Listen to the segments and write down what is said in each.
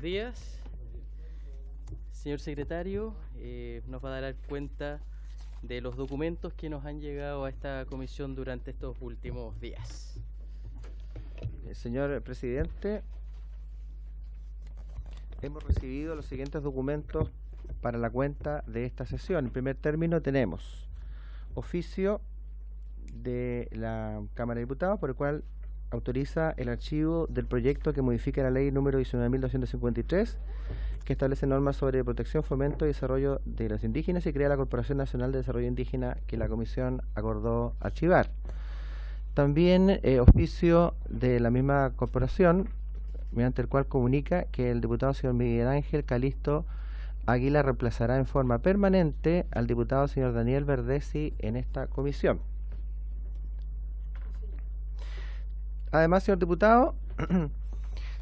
días. Señor secretario, nos va a dar cuenta de los documentos que nos han llegado a esta comisión durante estos últimos días. Señor presidente, hemos recibido los siguientes documentos para la cuenta de esta sesión. En primer término tenemos oficio de la Cámara de Diputados por el cual autoriza el archivo del proyecto que modifica la ley número 19.253, que establece normas sobre protección, fomento y desarrollo de los indígenas y crea la Corporación Nacional de Desarrollo Indígena, que la Comisión acordó archivar. También oficio de la misma corporación, mediante el cual comunica que el diputado señor Miguel Ángel Calisto Águila reemplazará en forma permanente al diputado señor Daniel Verdesi en esta comisión. Además, señor diputado,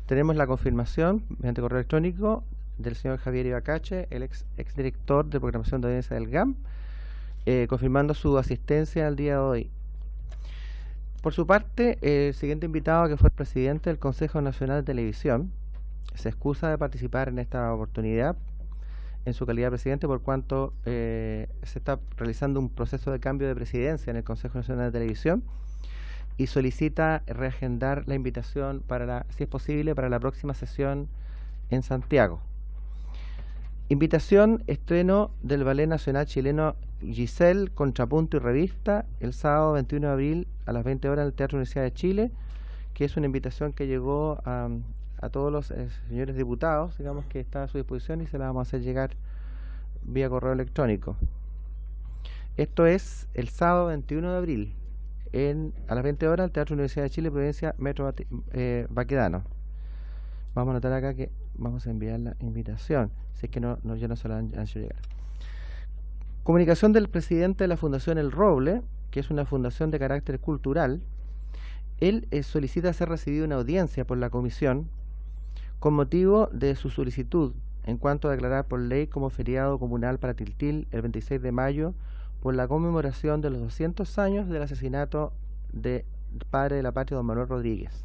tenemos la confirmación mediante correo electrónico del señor Javier Ibacache, el exdirector de programación de audiencia del GAM, confirmando su asistencia al día de hoy. Por su parte, el siguiente invitado, que fue el presidente del Consejo Nacional de Televisión, se excusa de participar en esta oportunidad en su calidad de presidente, por cuanto se está realizando un proceso de cambio de presidencia en el Consejo Nacional de Televisión y solicita reagendar la invitación para si es posible, para la próxima sesión en Santiago. Invitación, estreno del Ballet Nacional Chileno Giselle, Contrapunto y Revista, el sábado 21 de abril a las 20 horas en el Teatro Universidad de Chile, que es una invitación que llegó a todos los señores diputados, digamos, que está a su disposición, y se la vamos a hacer llegar vía correo electrónico. Esto es el sábado 21 de abril a las 20 horas el Teatro Universidad de Chile, Provincia Metro Baquedano. Vamos a anotar acá que vamos a enviar la invitación, si es que yo no se la han hecho llegar. Comunicación del presidente de la Fundación El Roble, que es una fundación de carácter cultural. Él solicita ser recibido en audiencia por la comisión con motivo de su solicitud en cuanto a declarar por ley como feriado comunal para Tiltil el 26 de mayo por la conmemoración de los 200 años del asesinato del padre de la patria, don Manuel Rodríguez.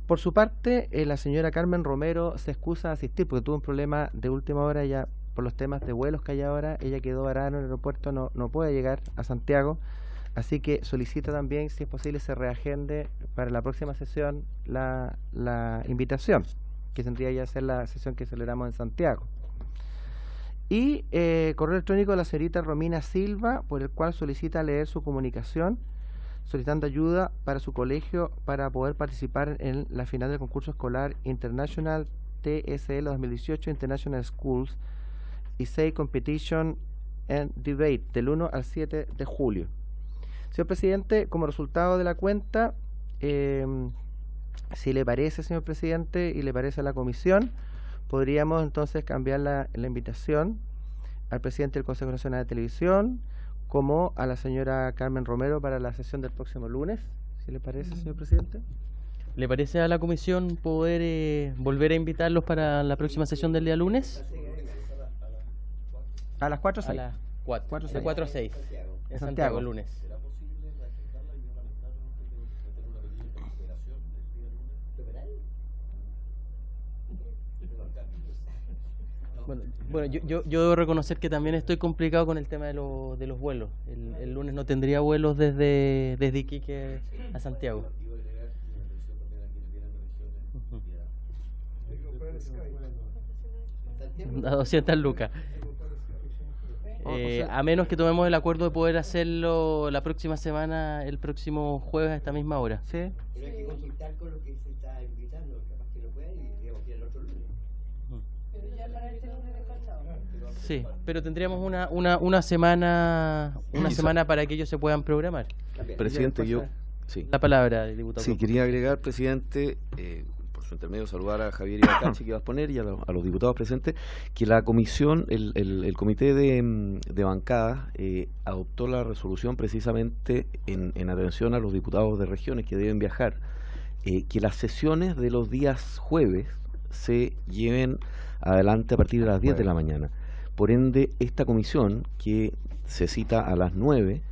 Por su parte, la señora Carmen Romero se excusa de asistir porque tuvo un problema de última hora. Ya por los temas de vuelos que hay ahora, ella quedó varada en el aeropuerto, no puede llegar a Santiago, así que solicita también, si es posible, se reagende para la próxima sesión la invitación, que tendría ya ser la sesión que celebramos en Santiago. Y correo electrónico de la señorita Romina Silva, por el cual solicita leer su comunicación, solicitando ayuda para su colegio para poder participar en la final del concurso escolar International TSL 2018 International Schools Essay Competition and Debate del 1 al 7 de julio. Señor presidente, como resultado de la cuenta, si le parece, señor presidente, y le parece a la comisión, podríamos entonces cambiar la invitación al presidente del Consejo Nacional de Televisión como a la señora Carmen Romero para la sesión del próximo lunes, si le parece, señor presidente. ¿Le parece a la comisión poder volver a invitarlos para la próxima sesión del día lunes? A las 4 o 6. A las 4, de 4 a 6. En Santiago, el lunes. Bueno, yo debo reconocer que también estoy complicado con el tema de los vuelos. El lunes no tendría vuelos desde Iquique a Santiago. A 200 lucas. A menos que tomemos el acuerdo de poder hacerlo la próxima semana, el próximo jueves a esta misma hora. Sí. Pero hay que consultar con lo que se está invitando, capaz que no puede y digamos que el otro lunes. Pero ya para este lunes descansado. Sí, pero tendríamos una semana para que ellos se puedan programar. Presidente, sí. La palabra, diputado. Sí, quería agregar, presidente, por su intermedio, saludar a Javier Ibacache que va a exponer y a los diputados presentes, que la comisión, el comité de bancada adoptó la resolución precisamente en atención a los diputados de regiones que deben viajar, que las sesiones de los días jueves se lleven adelante a partir de las 10 de la mañana. Por ende, esta comisión, que se cita a las 9,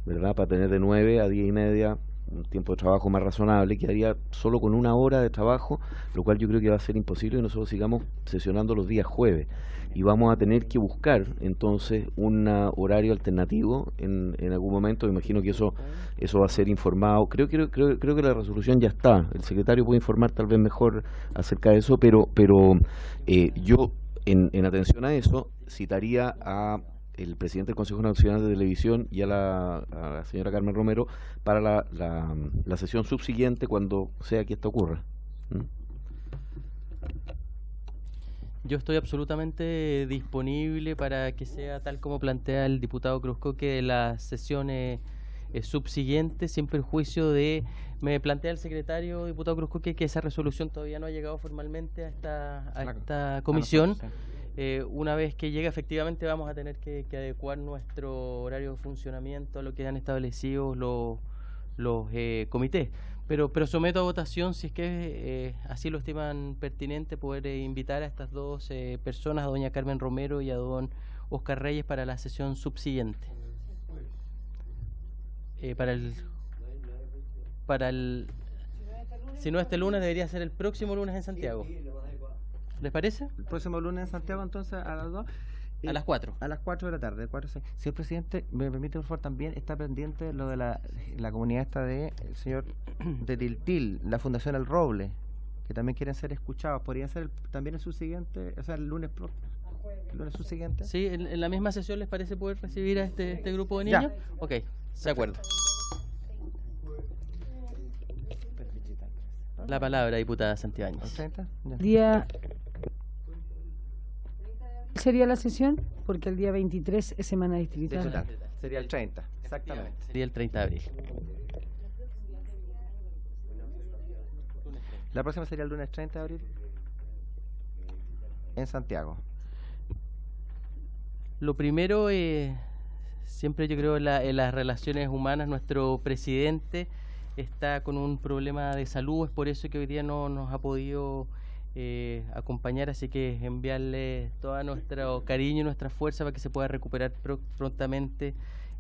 ¿verdad?, para tener de 9 a 10 y media un tiempo de trabajo más razonable, quedaría solo con 1 hora de trabajo, lo cual yo creo que va a ser imposible que nosotros sigamos sesionando los días jueves. Y vamos a tener que buscar entonces un horario alternativo en algún momento. Me imagino que eso va a ser informado. Creo que la resolución ya está. El secretario puede informar tal vez mejor acerca de eso, pero yo en atención a eso citaría a el presidente del Consejo Nacional de Televisión y a la señora Carmen Romero para la sesión subsiguiente cuando sea que esto ocurra. Yo estoy absolutamente disponible para que sea tal como plantea el diputado Cruzco, que la sesión subsiguiente, sin perjuicio de... Me plantea el secretario, diputado Cruzco, que esa resolución todavía no ha llegado formalmente a esta comisión. Una vez que llegue, efectivamente vamos a tener que adecuar nuestro horario de funcionamiento a lo que han establecido los comités. Pero someto a votación, si es que así lo estiman pertinente, poder invitar a estas dos personas, a doña Carmen Romero y a don Oscar Reyes, para la sesión subsiguiente. Si no este lunes, debería ser el próximo lunes en Santiago. ¿Les parece? El próximo lunes en Santiago, entonces, a las 2. A las 4. A las 4 de la tarde. 4, 6. Señor presidente, me permite, por favor, también está pendiente lo de la comunidad esta de el señor de Tiltil, la Fundación El Roble, que también quieren ser escuchados. ¿Podría ser también el subsiguiente, o sea, el lunes subsiguiente? Sí, en la misma sesión, ¿les parece poder recibir a este grupo de niños? Ya. Ok, de acuerdo. La palabra, diputada Santibáñez. 30, ya. Día... ¿Sería la sesión? Porque el día 23 es semana distrital. Digital. Sería el 30, exactamente. Sería el 30 de abril. La próxima sería el lunes 30 de abril en Santiago. Lo primero, siempre yo creo en las relaciones humanas, nuestro presidente está con un problema de salud, es por eso que hoy día no nos ha podido acompañar, así que enviarle todo nuestro cariño y nuestra fuerza para que se pueda recuperar prontamente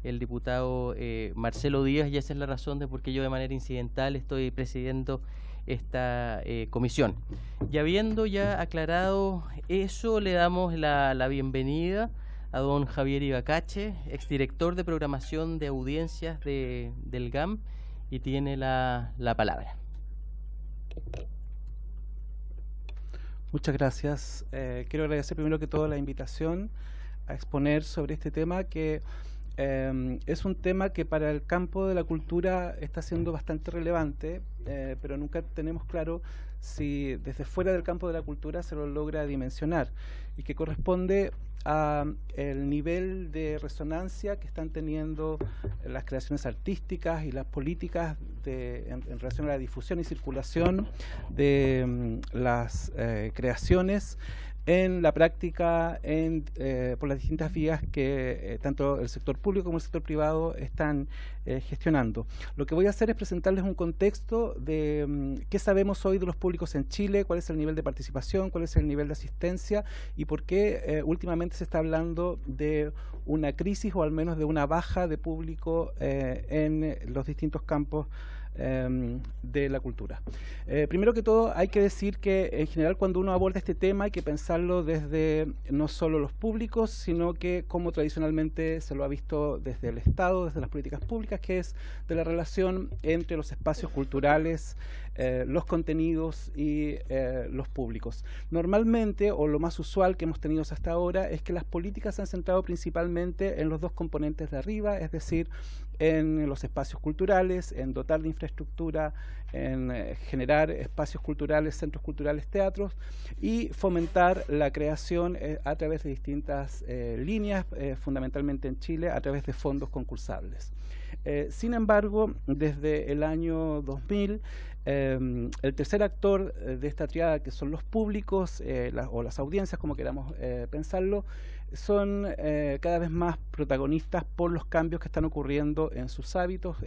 el diputado Marcelo Díaz, y esa es la razón de por qué yo de manera incidental estoy presidiendo esta comisión. Y habiendo ya aclarado eso, le damos la bienvenida a don Javier Ibacache, exdirector de programación de audiencias del GAM, y tiene la palabra. Muchas gracias. Quiero agradecer primero que todo la invitación a exponer sobre este tema, que es un tema que para el campo de la cultura está siendo bastante relevante, pero nunca tenemos claro si desde fuera del campo de la cultura se lo logra dimensionar, y que corresponde a el nivel de resonancia que están teniendo las creaciones artísticas y las políticas en relación a la difusión y circulación de las creaciones en la práctica, por las distintas vías que tanto el sector público como el sector privado están gestionando. Lo que voy a hacer es presentarles un contexto de qué sabemos hoy de los públicos en Chile, cuál es el nivel de participación, cuál es el nivel de asistencia y por qué últimamente se está hablando de una crisis o al menos de una baja de público en los distintos campos de la cultura. Primero que todo hay que decir que en general cuando uno aborda este tema hay que pensarlo desde no solo los públicos, sino que como tradicionalmente se lo ha visto desde el Estado, desde las políticas públicas, que es de la relación entre los espacios culturales, los contenidos y los públicos. Normalmente, o lo más usual que hemos tenido hasta ahora, es que las políticas se han centrado principalmente en los dos componentes de arriba, es decir, en los espacios culturales, en dotar de infraestructura, en generar espacios culturales, centros culturales, teatros, y fomentar la creación a través de distintas líneas, fundamentalmente en Chile, a través de fondos concursables. Sin embargo, desde el año 2000 El tercer actor de esta triada, que son los públicos o las audiencias, como queramos pensarlo, son cada vez más protagonistas por los cambios que están ocurriendo en sus hábitos,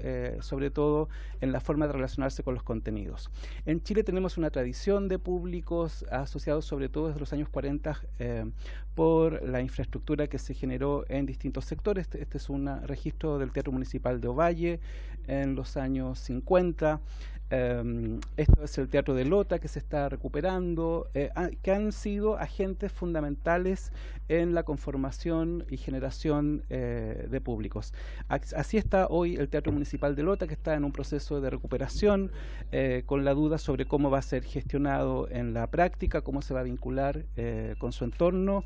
sobre todo en la forma de relacionarse con los contenidos. En Chile tenemos una tradición de públicos asociados sobre todo desde los años 40 por la infraestructura que se generó en distintos sectores. Este es un registro del Teatro Municipal de Ovalle en los años 50. Esto es el Teatro de Lota, que se está recuperando, que han sido agentes fundamentales en la conformación y generación de públicos. Así está hoy el Teatro Municipal de Lota, que está en un proceso de recuperación, con la duda sobre cómo va a ser gestionado en la práctica, cómo se va a vincular con su entorno.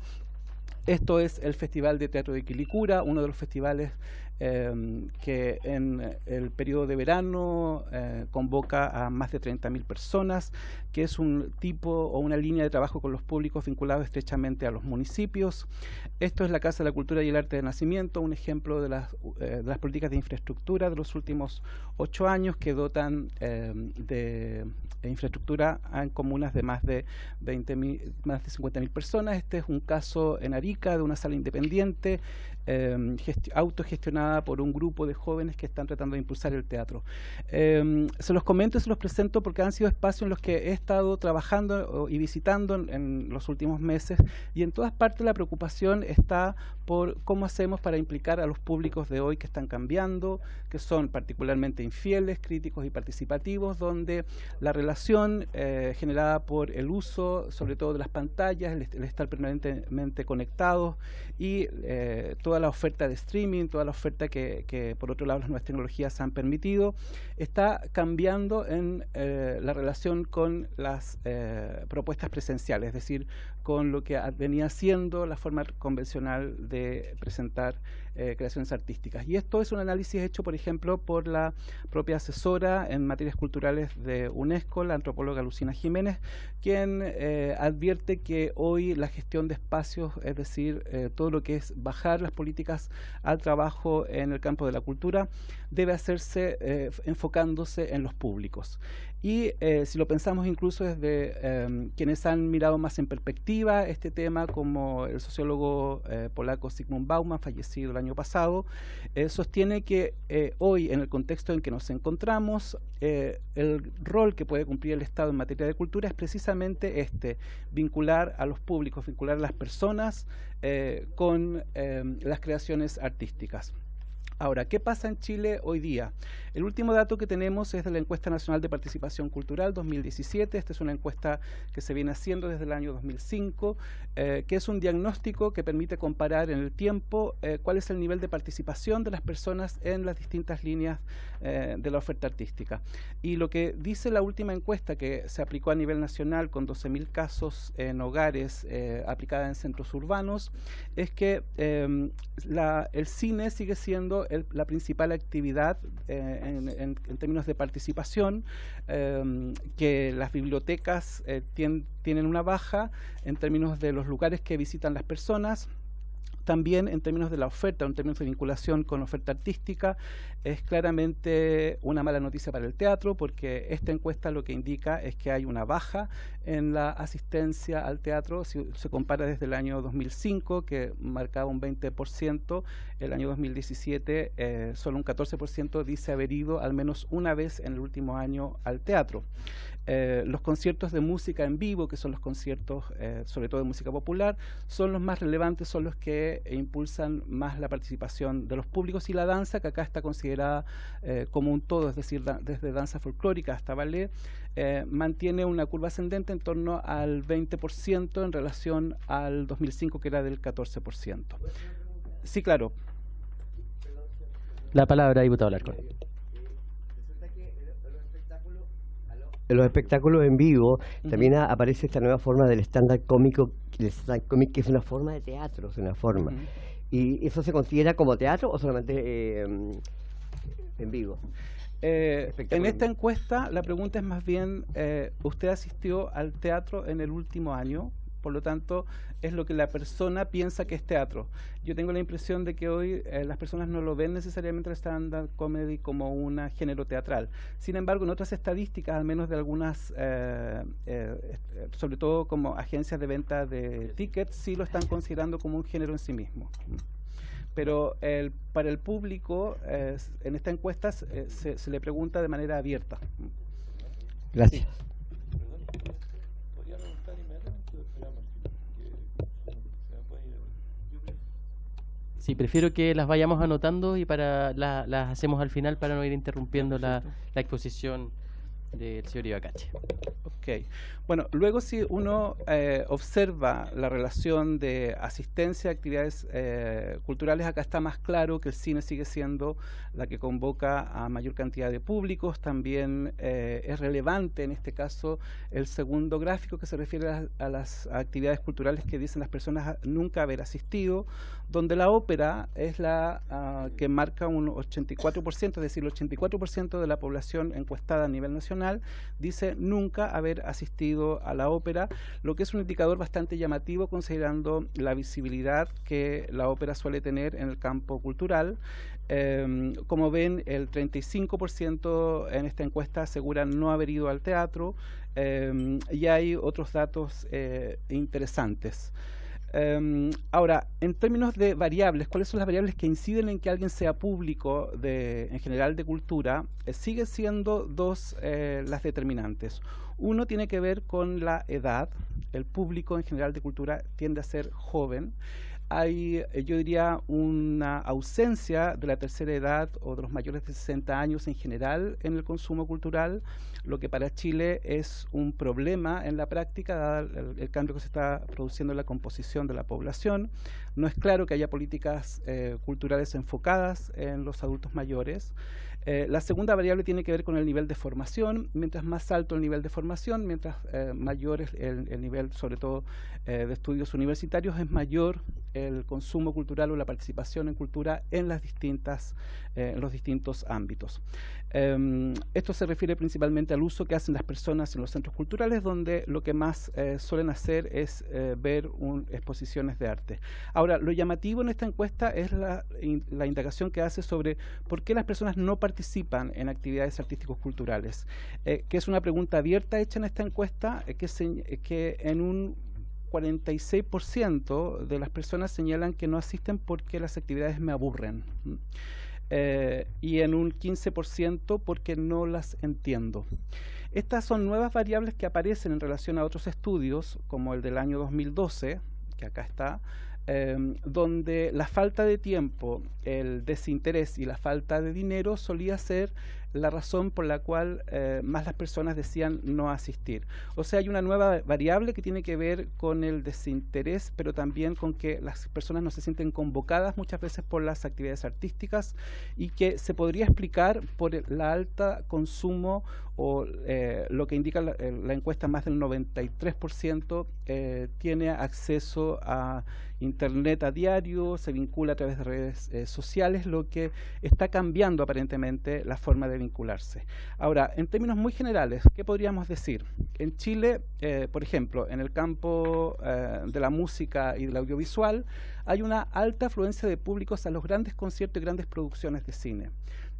Esto es el Festival de Teatro de Quilicura, uno de los festivales que en el periodo de verano convoca a más de 30.000 personas, que es un tipo o una línea de trabajo con los públicos vinculados estrechamente a los municipios. Esto es la Casa de la Cultura y el Arte de Nacimiento, un ejemplo de las políticas de infraestructura de los últimos 8 años que dotan de infraestructura en comunas de más de 50.000 personas. Este es un caso en Arica de una sala independiente autogestionada por un grupo de jóvenes que están tratando de impulsar el teatro. Se los comento y se los presento porque han sido espacios en los que he estado trabajando y visitando en los últimos meses, y en todas partes la preocupación está por cómo hacemos para implicar a los públicos de hoy que están cambiando, que son particularmente infieles, críticos y participativos, donde la relación generada por el uso, sobre todo de las pantallas, el estar permanentemente conectados y toda la oferta de streaming, toda la oferta que por otro lado las nuevas tecnologías han permitido, está cambiando en la relación con las propuestas presenciales, es decir, con lo que venía siendo la forma convencional de presentar creaciones artísticas. Y esto es un análisis hecho, por ejemplo, por la propia asesora en materias culturales de UNESCO, la antropóloga Lucina Jiménez, quien advierte que hoy la gestión de espacios, es decir, todo lo que es bajar las políticas al trabajo en el campo de la cultura, debe hacerse enfocándose en los públicos. Y si lo pensamos incluso desde quienes han mirado más en perspectiva este tema, como el sociólogo polaco Zygmunt Bauman, fallecido el año pasado, sostiene que hoy, en el contexto en que nos encontramos, el rol que puede cumplir el Estado en materia de cultura es precisamente vincular a los públicos, vincular a las personas con las creaciones artísticas. Ahora, ¿qué pasa en Chile hoy día? El último dato que tenemos es de la Encuesta Nacional de Participación Cultural 2017. Esta es una encuesta que se viene haciendo desde el año 2005, que es un diagnóstico que permite comparar en el tiempo cuál es el nivel de participación de las personas en las distintas líneas de la oferta artística. Y lo que dice la última encuesta, que se aplicó a nivel nacional con 12.000 casos en hogares, aplicada en centros urbanos, es que el cine sigue siendo la principal actividad en términos de participación, que las bibliotecas tienen una baja en términos de los lugares que visitan las personas. También en términos de la oferta, en términos de vinculación con oferta artística, es claramente una mala noticia para el teatro, porque esta encuesta lo que indica es que hay una baja en la asistencia al teatro. Si se compara desde el año 2005, que marcaba un 20%, el año 2017 solo un 14% dice haber ido al menos una vez en el último año al teatro. Los conciertos de música en vivo, que son los conciertos sobre todo de música popular, son los más relevantes, son los que impulsan más la participación de los públicos, y la danza, que acá está considerada como un todo, es decir, desde danza folclórica hasta ballet, mantiene una curva ascendente en torno al 20% en relación al 2005, que era del 14%. Sí, claro. La palabra, diputado Alarcón. En los espectáculos en vivo también aparece esta nueva forma del stand-up cómico, el stand-up comic, que es una forma de teatro, es una forma. ¿Y eso se considera como teatro o solamente en vivo? En esta encuesta la pregunta es más bien, ¿usted asistió al teatro en el último año? por lo tanto es lo que la persona piensa que es teatro. Yo tengo la impresión de que hoy las personas no lo ven necesariamente el stand-up comedy como un género teatral. Sin embargo, en otras estadísticas, al menos de algunas, sobre todo como agencias de venta de tickets, sí lo están considerando como un género en sí mismo. Pero para el público, en esta encuesta se le pregunta de manera abierta. Gracias. Sí, prefiero que las vayamos anotando y las hacemos al final para no ir interrumpiendo la exposición del señor Ibacache. Ok. Bueno, luego si uno observa la relación de asistencia a actividades culturales, acá está más claro que el cine sigue siendo la que convoca a mayor cantidad de públicos. También es relevante en este caso el segundo gráfico que se refiere a las actividades culturales que dicen las personas nunca haber asistido, donde la ópera es la que marca un 84%, es decir, el 84% de la población encuestada a nivel nacional dice nunca haber asistido a la ópera, lo que es un indicador bastante llamativo considerando la visibilidad que la ópera suele tener en el campo cultural. Como ven, el 35% en esta encuesta asegura no haber ido al teatro, y hay otros datos interesantes. Ahora, en términos de variables, ¿cuáles son las variables que inciden en que alguien sea público en general de cultura? Sigue siendo dos las determinantes. Uno tiene que ver con la edad. El público en general de cultura tiende a ser joven. Hay, yo diría, una ausencia de la tercera edad o de los mayores de 60 años en general en el consumo cultural, lo que para Chile es un problema en la práctica, dado el cambio que se está produciendo en la composición de la población. No es claro que haya políticas culturales enfocadas en los adultos mayores. La segunda variable tiene que ver con el nivel de formación. Mientras más alto el nivel de formación, mientras mayor es el nivel, sobre todo de estudios universitarios, es mayor el consumo cultural o la participación en cultura en los distintos ámbitos. Esto se refiere principalmente al uso que hacen las personas en los centros culturales, donde lo que más suelen hacer es ver exposiciones de arte. Ahora, lo llamativo en esta encuesta es la indagación que hace sobre por qué las personas no participan en actividades artísticos culturales, que es una pregunta abierta hecha en esta encuesta, que en un 46% de las personas señalan que no asisten porque las actividades me aburren. Y en un 15% porque no las entiendo. Estas son nuevas variables que aparecen en relación a otros estudios, como el del año 2012, que acá está, donde la falta de tiempo, el desinterés y la falta de dinero solía ser la razón por la cual más las personas decían no asistir. O sea, hay una nueva variable que tiene que ver con el desinterés, pero también con que las personas no se sienten convocadas muchas veces por las actividades artísticas, y que se podría explicar por el alta consumo o lo que indica la encuesta, más del 93% tiene acceso a Internet a diario, se vincula a través de redes sociales, lo que está cambiando aparentemente la forma de vincularse. Ahora, en términos muy generales, ¿qué podríamos decir? En Chile, por ejemplo, en el campo de la música y del audiovisual, hay una alta afluencia de públicos a los grandes conciertos y grandes producciones de cine.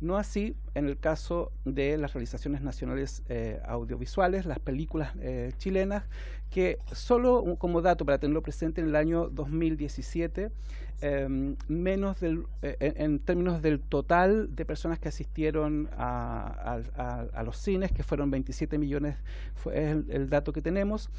No así en el caso de las realizaciones nacionales audiovisuales, las películas chilenas, que solo como dato para tenerlo presente, en el año 2017, en términos del total de personas que asistieron a los cines, que fueron 27 millones, es el dato que tenemos,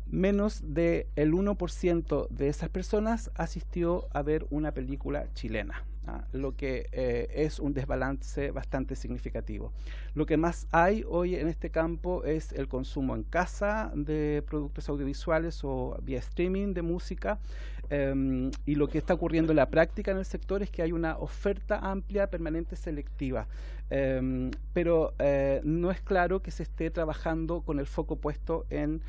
menos del 1% de esas personas asistió a ver una película chilena. Lo que es un desbalance bastante significativo. Lo que más hay hoy en este campo es el consumo en casa de productos audiovisuales o vía streaming de música, y lo que está ocurriendo en la práctica en el sector es que hay una oferta amplia, permanente, selectiva, pero no es claro que se esté trabajando con el foco puesto en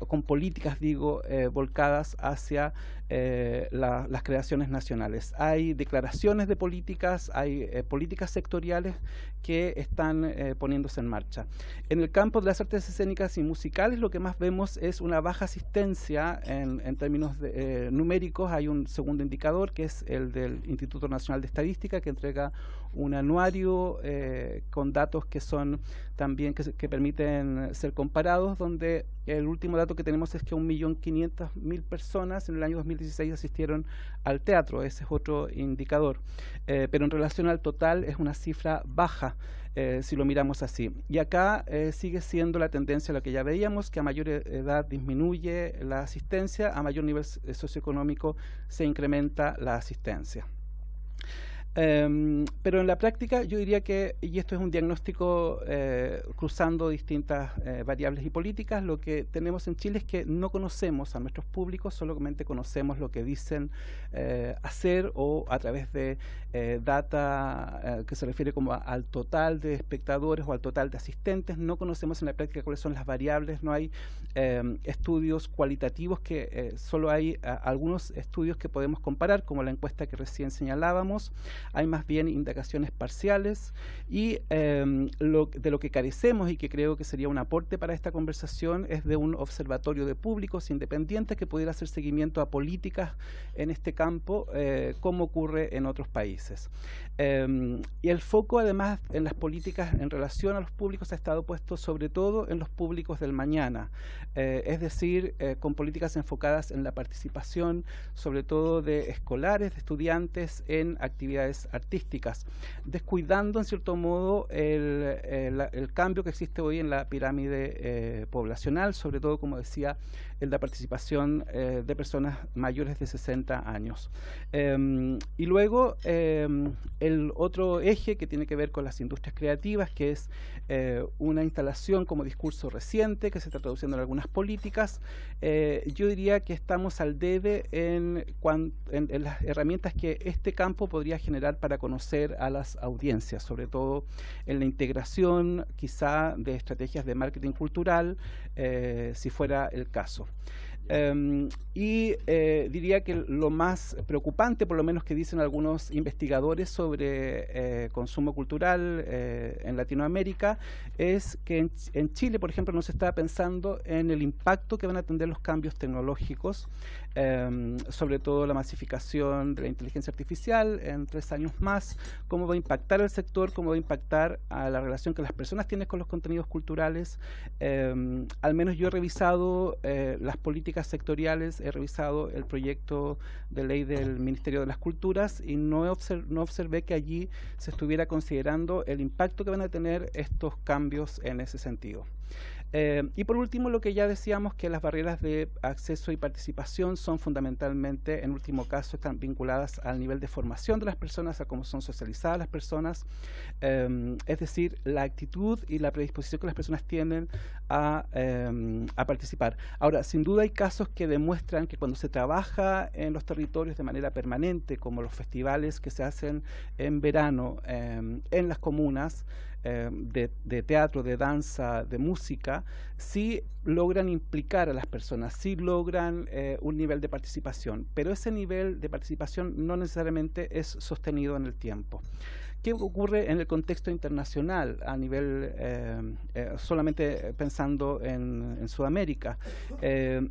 con políticas, digo, volcadas hacia las creaciones nacionales. Hay declaraciones articulaciones de políticas, hay políticas sectoriales que están poniéndose en marcha. En el campo de las artes escénicas y musicales, lo que más vemos es una baja asistencia en términos numéricos. Hay un segundo indicador, que es el del Instituto Nacional de Estadística, que entrega un anuario con datos que son también que permiten ser comparados, donde el último dato que tenemos es que 1.500.000 personas en el año 2016 asistieron al teatro. Ese es otro indicador, pero en relación al total es una cifra baja, si lo miramos así. Y acá sigue siendo la tendencia la que ya veíamos, que a mayor edad disminuye la asistencia, a mayor nivel socioeconómico se incrementa la asistencia. Pero en la práctica yo diría que, y esto es un diagnóstico cruzando distintas variables y políticas, lo que tenemos en Chile es que no conocemos a nuestros públicos, solamente conocemos lo que dicen hacer, o a través de data que se refiere como al total de espectadores o al total de asistentes. No conocemos en la práctica cuáles son las variables, no hay estudios cualitativos, que solo hay algunos estudios que podemos comparar, como la encuesta que recién señalábamos. Hay más bien indagaciones parciales, y de lo que carecemos, y que creo que sería un aporte para esta conversación, es de un observatorio de públicos independientes que pudiera hacer seguimiento a políticas en este campo, como ocurre en otros países. Y el foco, además, en las políticas en relación a los públicos ha estado puesto sobre todo en los públicos del mañana, es decir, con políticas enfocadas en la participación, sobre todo de escolares, de estudiantes en actividades artísticas, descuidando en cierto modo el cambio que existe hoy en la pirámide poblacional, sobre todo, como decía, en la participación de personas mayores de 60 años. Y luego el otro eje que tiene que ver con las industrias creativas, que es una instalación como discurso reciente que se está traduciendo en algunas políticas. Yo diría que estamos al debe en las herramientas que este campo podría generar para conocer a las audiencias, sobre todo en la integración quizá de estrategias de marketing cultural, si fuera el caso. Diría que lo más preocupante, por lo menos que dicen algunos investigadores sobre consumo cultural en Latinoamérica, es que en Chile, por ejemplo, no se está pensando en el impacto que van a tener los cambios tecnológicos, sobre todo la masificación de la inteligencia artificial en 3 años más, cómo va a impactar el sector, cómo va a impactar a la relación que las personas tienen con los contenidos culturales. Al menos yo he revisado las políticas sectoriales, he revisado el proyecto de ley del Ministerio de las Culturas, y no observé que allí se estuviera considerando el impacto que van a tener estos cambios en ese sentido. Y por último, lo que ya decíamos, que las barreras de acceso y participación son fundamentalmente, en último caso, están vinculadas al nivel de formación de las personas, a cómo son socializadas las personas, es decir, la actitud y la predisposición que las personas tienen a participar. Ahora, sin duda hay casos que demuestran que cuando se trabaja en los territorios de manera permanente, como los festivales que se hacen en verano en las comunas, de teatro, de danza, de música, sí logran implicar a las personas, sí logran un nivel de participación, pero ese nivel de participación no necesariamente es sostenido en el tiempo. ¿Qué ocurre en el contexto internacional a nivel, solamente pensando en Sudamérica?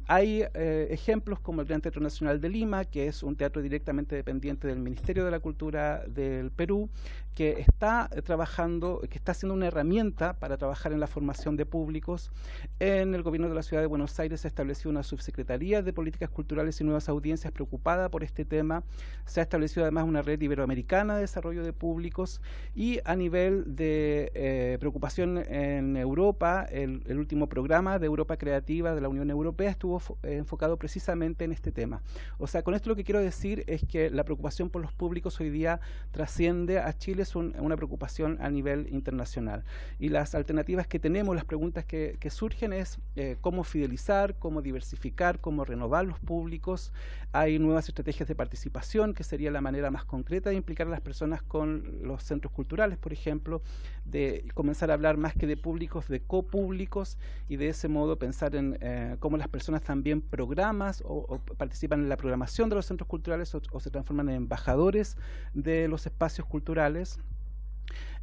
Hay ejemplos como el Gran Teatro Nacional de Lima, que es un teatro directamente dependiente del Ministerio de la Cultura del Perú, que está trabajando, que está haciendo una herramienta para trabajar en la formación de públicos. En el gobierno de la Ciudad de Buenos Aires se estableció una subsecretaría de Políticas Culturales y Nuevas Audiencias preocupada por este tema. Se ha establecido además una red iberoamericana de desarrollo de públicos, y a nivel de preocupación en Europa, el último programa de Europa Creativa de la Unión Europea estuvo enfocado precisamente en este tema. O sea, con esto lo que quiero decir es que la preocupación por los públicos hoy día trasciende a Chile, es una preocupación a nivel internacional. Y las alternativas que tenemos, las preguntas que surgen es cómo fidelizar, cómo diversificar, cómo renovar los públicos. Hay nuevas estrategias de participación, que sería la manera más concreta de implicar a las personas con los centros culturales, por ejemplo, de comenzar a hablar más que de públicos, de copúblicos, y de ese modo pensar en cómo las personas también programas o participan en la programación de los centros culturales o se transforman en embajadores de los espacios culturales.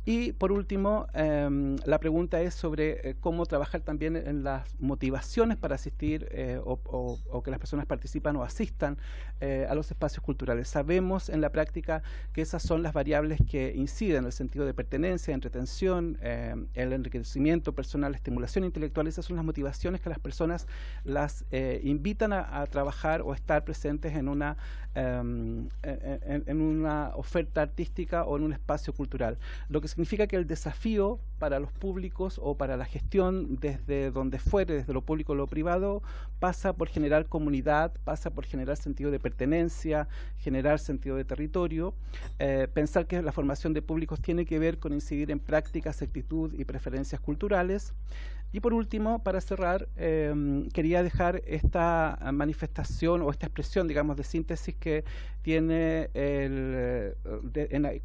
Y por último, la pregunta es sobre cómo trabajar también en las motivaciones para asistir o que las personas participan o asistan a los espacios culturales. Sabemos en la práctica que esas son las variables que inciden en el sentido de pertenencia, entretención, el enriquecimiento personal, estimulación intelectual. Esas son las motivaciones que las personas las invitan a trabajar o estar presentes en una oferta artística o en un espacio cultural. Lo que significa que el desafío para los públicos o para la gestión desde donde fuere, desde lo público o lo privado, pasa por generar comunidad, pasa por generar sentido de pertenencia, generar sentido de territorio, pensar que la formación de públicos tiene que ver con incidir en prácticas, actitud y preferencias culturales. Y por último, para cerrar, quería dejar esta manifestación o esta expresión, digamos, de síntesis que tiene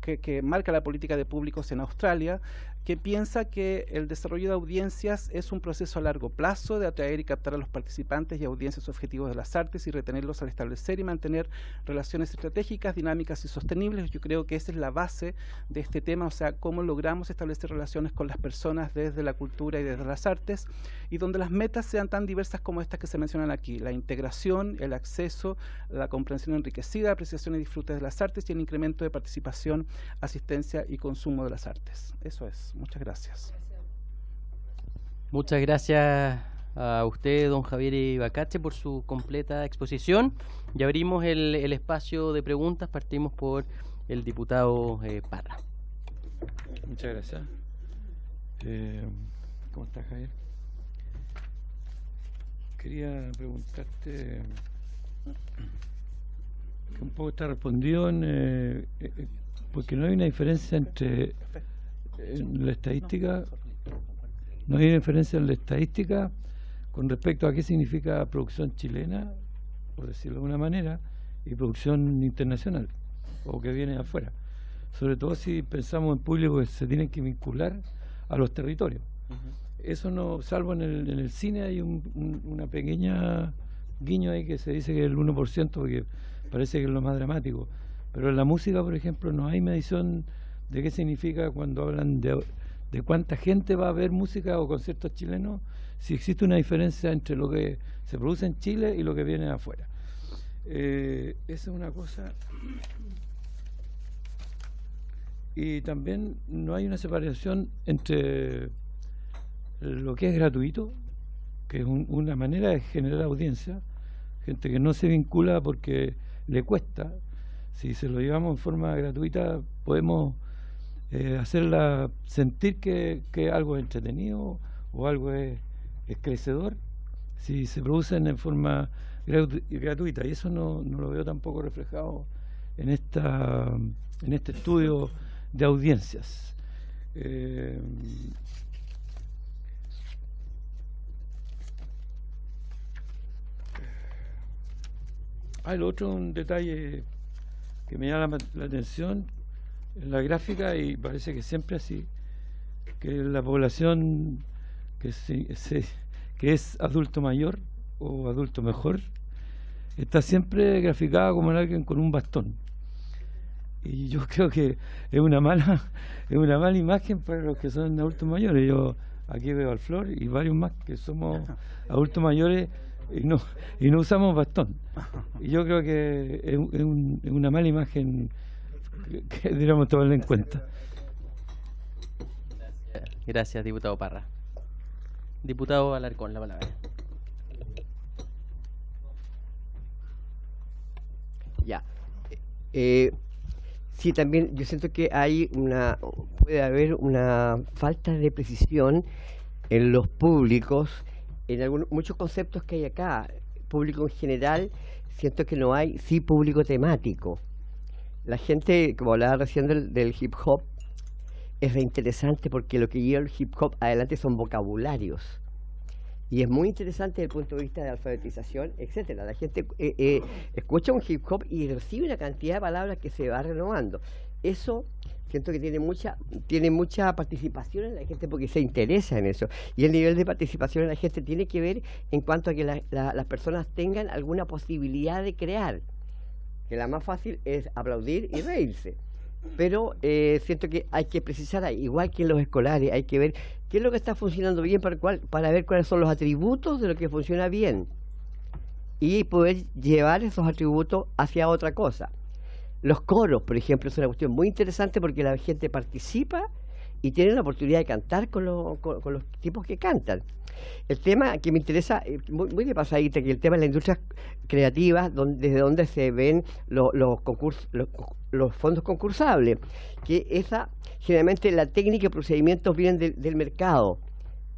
que marca la política de públicos en Australia, que piensa que el desarrollo de audiencias es un proceso a largo plazo de atraer y captar a los participantes y audiencias objetivos de las artes y retenerlos al establecer y mantener relaciones estratégicas, dinámicas y sostenibles. Yo creo que esa es la base de este tema, o sea, cómo logramos establecer relaciones con las personas desde la cultura y desde las artes, y donde las metas sean tan diversas como estas que se mencionan aquí: la integración, el acceso, la comprensión enriquecida, apreciación y disfrute de las artes y el incremento de participación, asistencia y consumo de las artes. Eso es. Muchas gracias. Muchas gracias a usted, don Javier Ibacache, por su completa exposición. Y abrimos el espacio de preguntas. Partimos por el diputado Parra. Muchas gracias. ¿Cómo estás, Javier? Quería preguntarte, que un poco está respondido en, porque no hay una diferencia entre la estadística, no hay diferencia en la estadística con respecto a qué significa producción chilena, por decirlo de alguna manera, y producción internacional, o que viene de afuera. Sobre todo si pensamos en público que se tienen que vincular a los territorios. Eso no, salvo en el cine hay una pequeña guiño ahí que se dice que es el 1%, porque parece que es lo más dramático. Pero en la música, por ejemplo, no hay medición de qué significa cuando hablan de cuánta gente va a ver música o conciertos chilenos, si existe una diferencia entre lo que se produce en Chile y lo que viene de afuera. Esa es una cosa. Y también no hay una separación entre lo que es gratuito, que es una manera de generar audiencia, gente que no se vincula porque le cuesta. Si se lo llevamos en forma gratuita, podemos hacerla sentir que algo es entretenido o algo es crecedor, si se producen en forma gratuita, y eso no lo veo tampoco reflejado en este estudio de audiencias. Lo otro, un detalle que me llama la atención en la gráfica, y parece que siempre así, que la población que es adulto mayor o adulto mejor está siempre graficada como alguien con un bastón, y yo creo que es una mala imagen para los que son adultos mayores. Yo aquí veo al Flor y varios más que somos adultos mayores y no usamos bastón, y yo creo que es una mala imagen que deberíamos tomarla en cuenta. Gracias, diputado Parra. Diputado Alarcón, la palabra. Ya. Sí, también yo siento que puede haber una falta de precisión en los públicos, en muchos conceptos que hay acá. Público en general, siento que no hay, sí, público temático. La gente, como hablaba recién del hip hop, es reinteresante porque lo que lleva el hip hop adelante son vocabularios. Y es muy interesante desde el punto de vista de alfabetización, etcétera. La gente escucha un hip hop y recibe una cantidad de palabras que se va renovando. Eso siento que tiene mucha participación en la gente porque se interesa en eso. Y el nivel de participación en la gente tiene que ver en cuanto a que las personas tengan alguna posibilidad de crear. Que la más fácil es aplaudir y reírse. Pero siento que hay que precisar, igual que en los escolares, hay que ver qué es lo que está funcionando bien para ver cuáles son los atributos de lo que funciona bien. Y poder llevar esos atributos hacia otra cosa. Los coros, por ejemplo, es una cuestión muy interesante porque la gente participa y tiene la oportunidad de cantar con los tipos que cantan. El tema que me interesa, muy de pasadita, que el tema de las industrias creativas, desde donde se ven los fondos concursables, que generalmente la técnica y procedimientos vienen del mercado.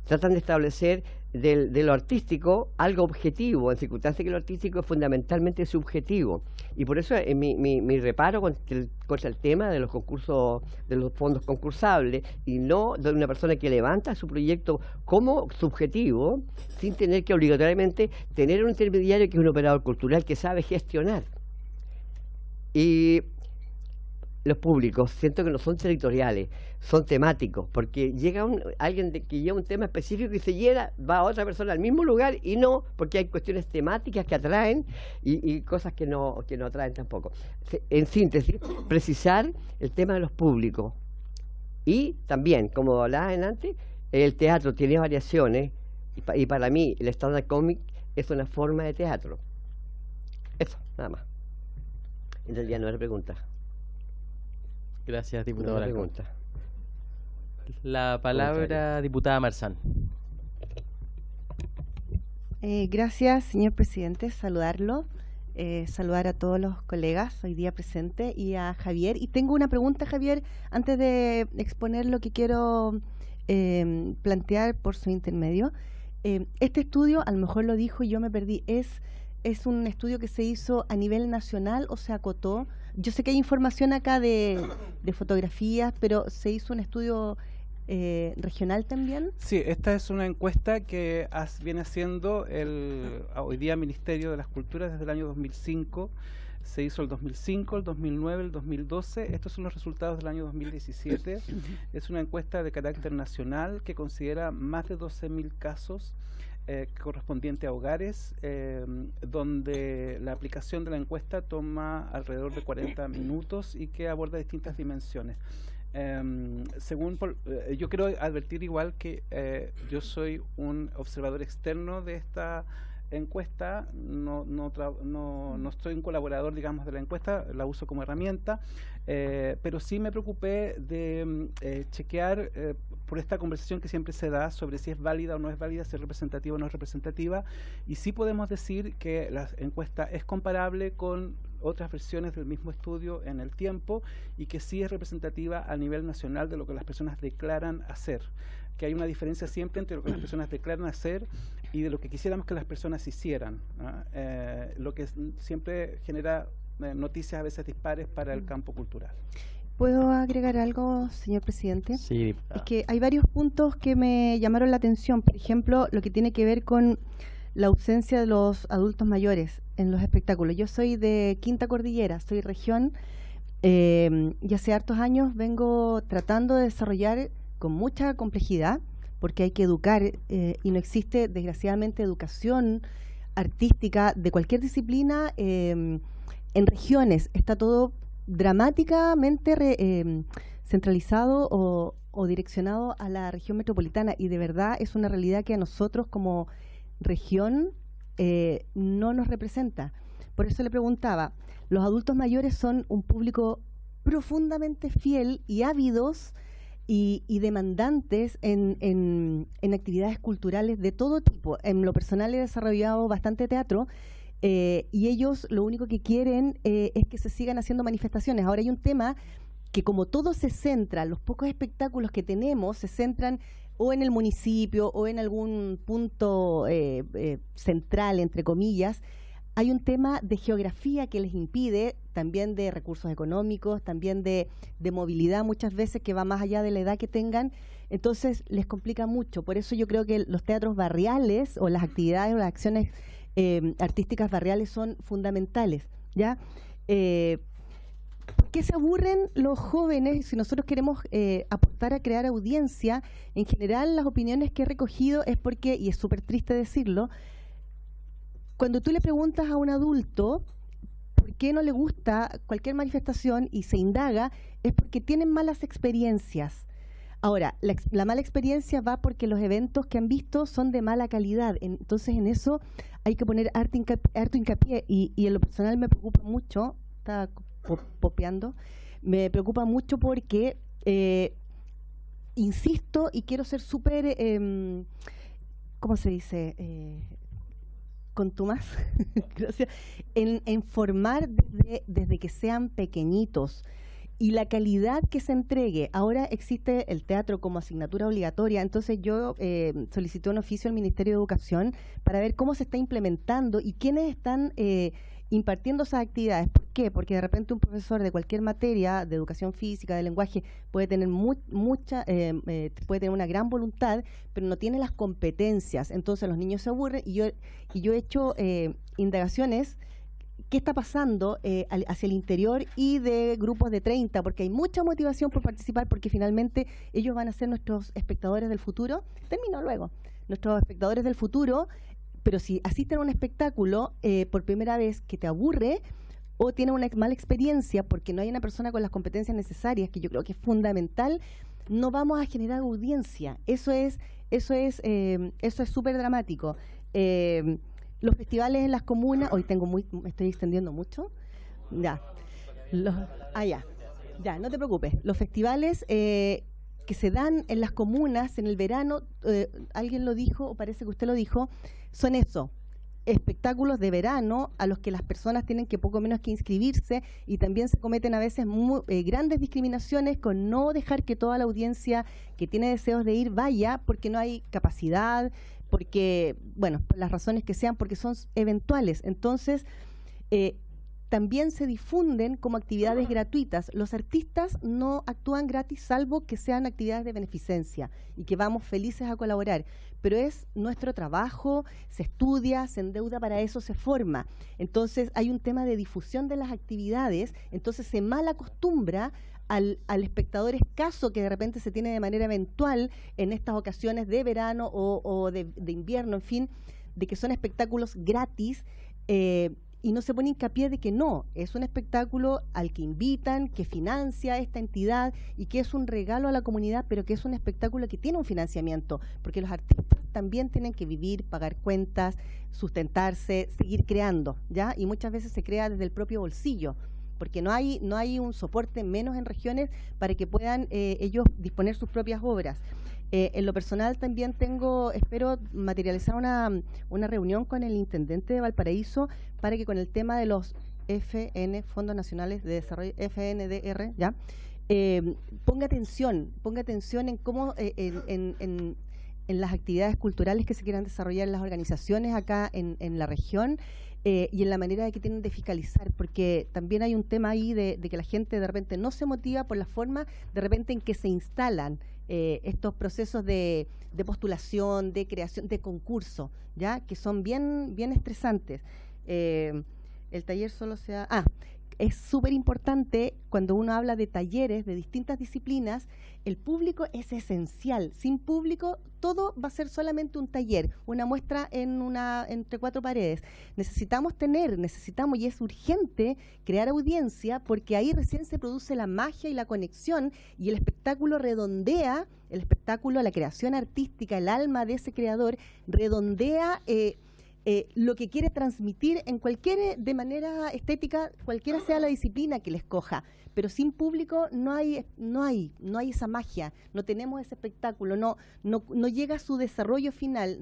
Tratan de establecer de lo artístico algo objetivo, en circunstancias que lo artístico es fundamentalmente subjetivo. Y por eso mi reparo contra el tema de los concursos, de los fondos concursables, y no de una persona que levanta su proyecto como subjetivo, sin tener que obligatoriamente tener un intermediario que es un operador cultural que sabe gestionar. Y los públicos, siento que no son territoriales, son temáticos, porque llega alguien que lleva un tema específico y se llena, va a otra persona al mismo lugar y no, porque hay cuestiones temáticas que atraen y cosas que no atraen tampoco. En síntesis, precisar el tema de los públicos. Y también, como hablaba antes, el teatro tiene variaciones y para mí el stand-up comic es una forma de teatro. Eso, nada más. En realidad no era pregunta. Gracias, diputado. No pregunta. La palabra, diputada Marzán. Gracias, señor presidente. Saludarlo. Saludar a todos los colegas hoy día presentes y a Javier. Y tengo una pregunta, Javier, antes de exponer lo que quiero plantear por su intermedio. Este estudio, a lo mejor lo dijo y yo me perdí, ¿es un estudio que se hizo a nivel nacional o se acotó? Yo sé que hay información acá de fotografías, pero ¿se hizo un estudio regional también? Sí, esta es una encuesta que viene haciendo hoy día Ministerio de las Culturas desde el año 2005. Se hizo el 2005, el 2009, el 2012. Estos son los resultados del año 2017. Es una encuesta de carácter nacional que considera más de 12.000 casos correspondiente a hogares, donde la aplicación de la encuesta toma alrededor de 40 minutos y que aborda distintas dimensiones. Yo quiero advertir igual que yo soy un observador externo de esta encuesta, no estoy un colaborador, digamos, de la encuesta, la uso como herramienta, pero sí me preocupé de chequear por esta conversación que siempre se da sobre si es válida o no es válida, si es representativa o no es representativa, y sí podemos decir que la encuesta es comparable con otras versiones del mismo estudio en el tiempo y que sí es representativa a nivel nacional de lo que las personas declaran hacer, que hay una diferencia siempre entre lo que las personas declaran hacer y de lo que quisiéramos que las personas hicieran, ¿no? Lo que siempre genera noticias a veces dispares para el campo cultural. ¿Puedo agregar algo, señor presidente? Sí, diputada. Es que hay varios puntos que me llamaron la atención. Por ejemplo, lo que tiene que ver con la ausencia de los adultos mayores en los espectáculos. Yo soy de Quinta Cordillera, soy región, y hace hartos años vengo tratando de desarrollar con mucha complejidad, porque hay que educar, y no existe, desgraciadamente, educación artística de cualquier disciplina en regiones. Está todo dramáticamente centralizado o direccionado a la región metropolitana, y de verdad es una realidad que a nosotros como región no nos representa. Por eso le preguntaba, los adultos mayores son un público profundamente fiel y ávidos y demandantes en actividades culturales de todo tipo. En lo personal he desarrollado bastante teatro, y ellos lo único que quieren es que se sigan haciendo manifestaciones. Ahora hay un tema que, como todo se centra, los pocos espectáculos que tenemos se centran o en el municipio o en algún punto central, entre comillas. Hay un tema de geografía que les impide, también de recursos económicos, también de movilidad muchas veces, que va más allá de la edad que tengan. Entonces les complica mucho. Por eso yo creo que los teatros barriales o las actividades o las acciones artísticas barriales son fundamentales, ¿ya? ¿Por qué se aburren los jóvenes? Si nosotros queremos aportar a crear audiencia, en general las opiniones que he recogido es porque, y es súper triste decirlo, cuando tú le preguntas a un adulto por qué no le gusta cualquier manifestación y se indaga, es porque tienen malas experiencias. Ahora, la mala experiencia va porque los eventos que han visto son de mala calidad. Entonces, en eso hay que poner harto hincapié. Y en lo personal me preocupa mucho, está popeando, me preocupa mucho porque, insisto, y quiero ser súper, ¿cómo se dice? Contumaz, gracias, en formar desde que sean pequeñitos. Y la calidad que se entregue. Ahora existe el teatro como asignatura obligatoria, entonces yo solicité un oficio al Ministerio de Educación para ver cómo se está implementando y quiénes están impartiendo esas actividades. ¿Por qué? Porque de repente un profesor de cualquier materia, de educación física, de lenguaje, puede tener puede tener una gran voluntad, pero no tiene las competencias. Entonces los niños se aburren y yo he hecho indagaciones. ¿Qué está pasando hacia el interior y de grupos de 30? Porque hay mucha motivación por participar, porque finalmente ellos van a ser nuestros espectadores del futuro. Termino luego. Nuestros espectadores del futuro, pero si asisten a un espectáculo por primera vez que te aburre o tiene una mala experiencia porque no hay una persona con las competencias necesarias, que yo creo que es fundamental, no vamos a generar audiencia. Eso es súper dramático. Los festivales en las comunas, hoy me estoy extendiendo mucho, ya, ya, no te preocupes, los festivales que se dan en las comunas en el verano, alguien lo dijo, o parece que usted lo dijo, son eso, espectáculos de verano a los que las personas tienen que poco menos que inscribirse, y también se cometen a veces grandes discriminaciones con no dejar que toda la audiencia que tiene deseos de ir vaya, porque no hay capacidad, porque, bueno, por las razones que sean, porque son eventuales. Entonces, también se difunden como actividades gratuitas. Los artistas no actúan gratis, salvo que sean actividades de beneficencia y que vamos felices a colaborar. Pero es nuestro trabajo, se estudia, se endeuda para eso, se forma. Entonces, hay un tema de difusión de las actividades, entonces se mal acostumbra al espectador escaso que de repente se tiene de manera eventual en estas ocasiones de verano o de invierno, en fin, de que son espectáculos gratis, y no se pone hincapié de que no, es un espectáculo al que invitan, que financia esta entidad y que es un regalo a la comunidad, pero que es un espectáculo que tiene un financiamiento, porque los artistas también tienen que vivir, pagar cuentas, sustentarse, seguir creando, ¿ya? Y muchas veces se crea desde el propio bolsillo, porque no hay un soporte, menos en regiones, para que puedan ellos disponer sus propias obras. En lo personal también espero materializar una reunión con el intendente de Valparaíso para que con el tema de los Fondos Nacionales de Desarrollo, FNDR, ¿ya? Ponga atención en cómo en las actividades culturales que se quieran desarrollar en las organizaciones acá en la región, y en la manera de que tienen de fiscalizar, porque también hay un tema ahí de que la gente de repente no se motiva por la forma de repente en que se instalan estos procesos de postulación, de creación, de concurso, ¿ya? Que son bien estresantes. El taller solo es súper importante cuando uno habla de talleres de distintas disciplinas, el público es esencial. Sin público todo va a ser solamente un taller, una muestra entre cuatro paredes. Necesitamos y es urgente crear audiencia, porque ahí recién se produce la magia y la conexión, y el espectáculo redondea, la creación artística, el alma de ese creador redondea lo que quiere transmitir de manera estética, cualquiera sea la disciplina que le escoja. Pero sin público no hay esa magia, no tenemos ese espectáculo, no llega a su desarrollo final,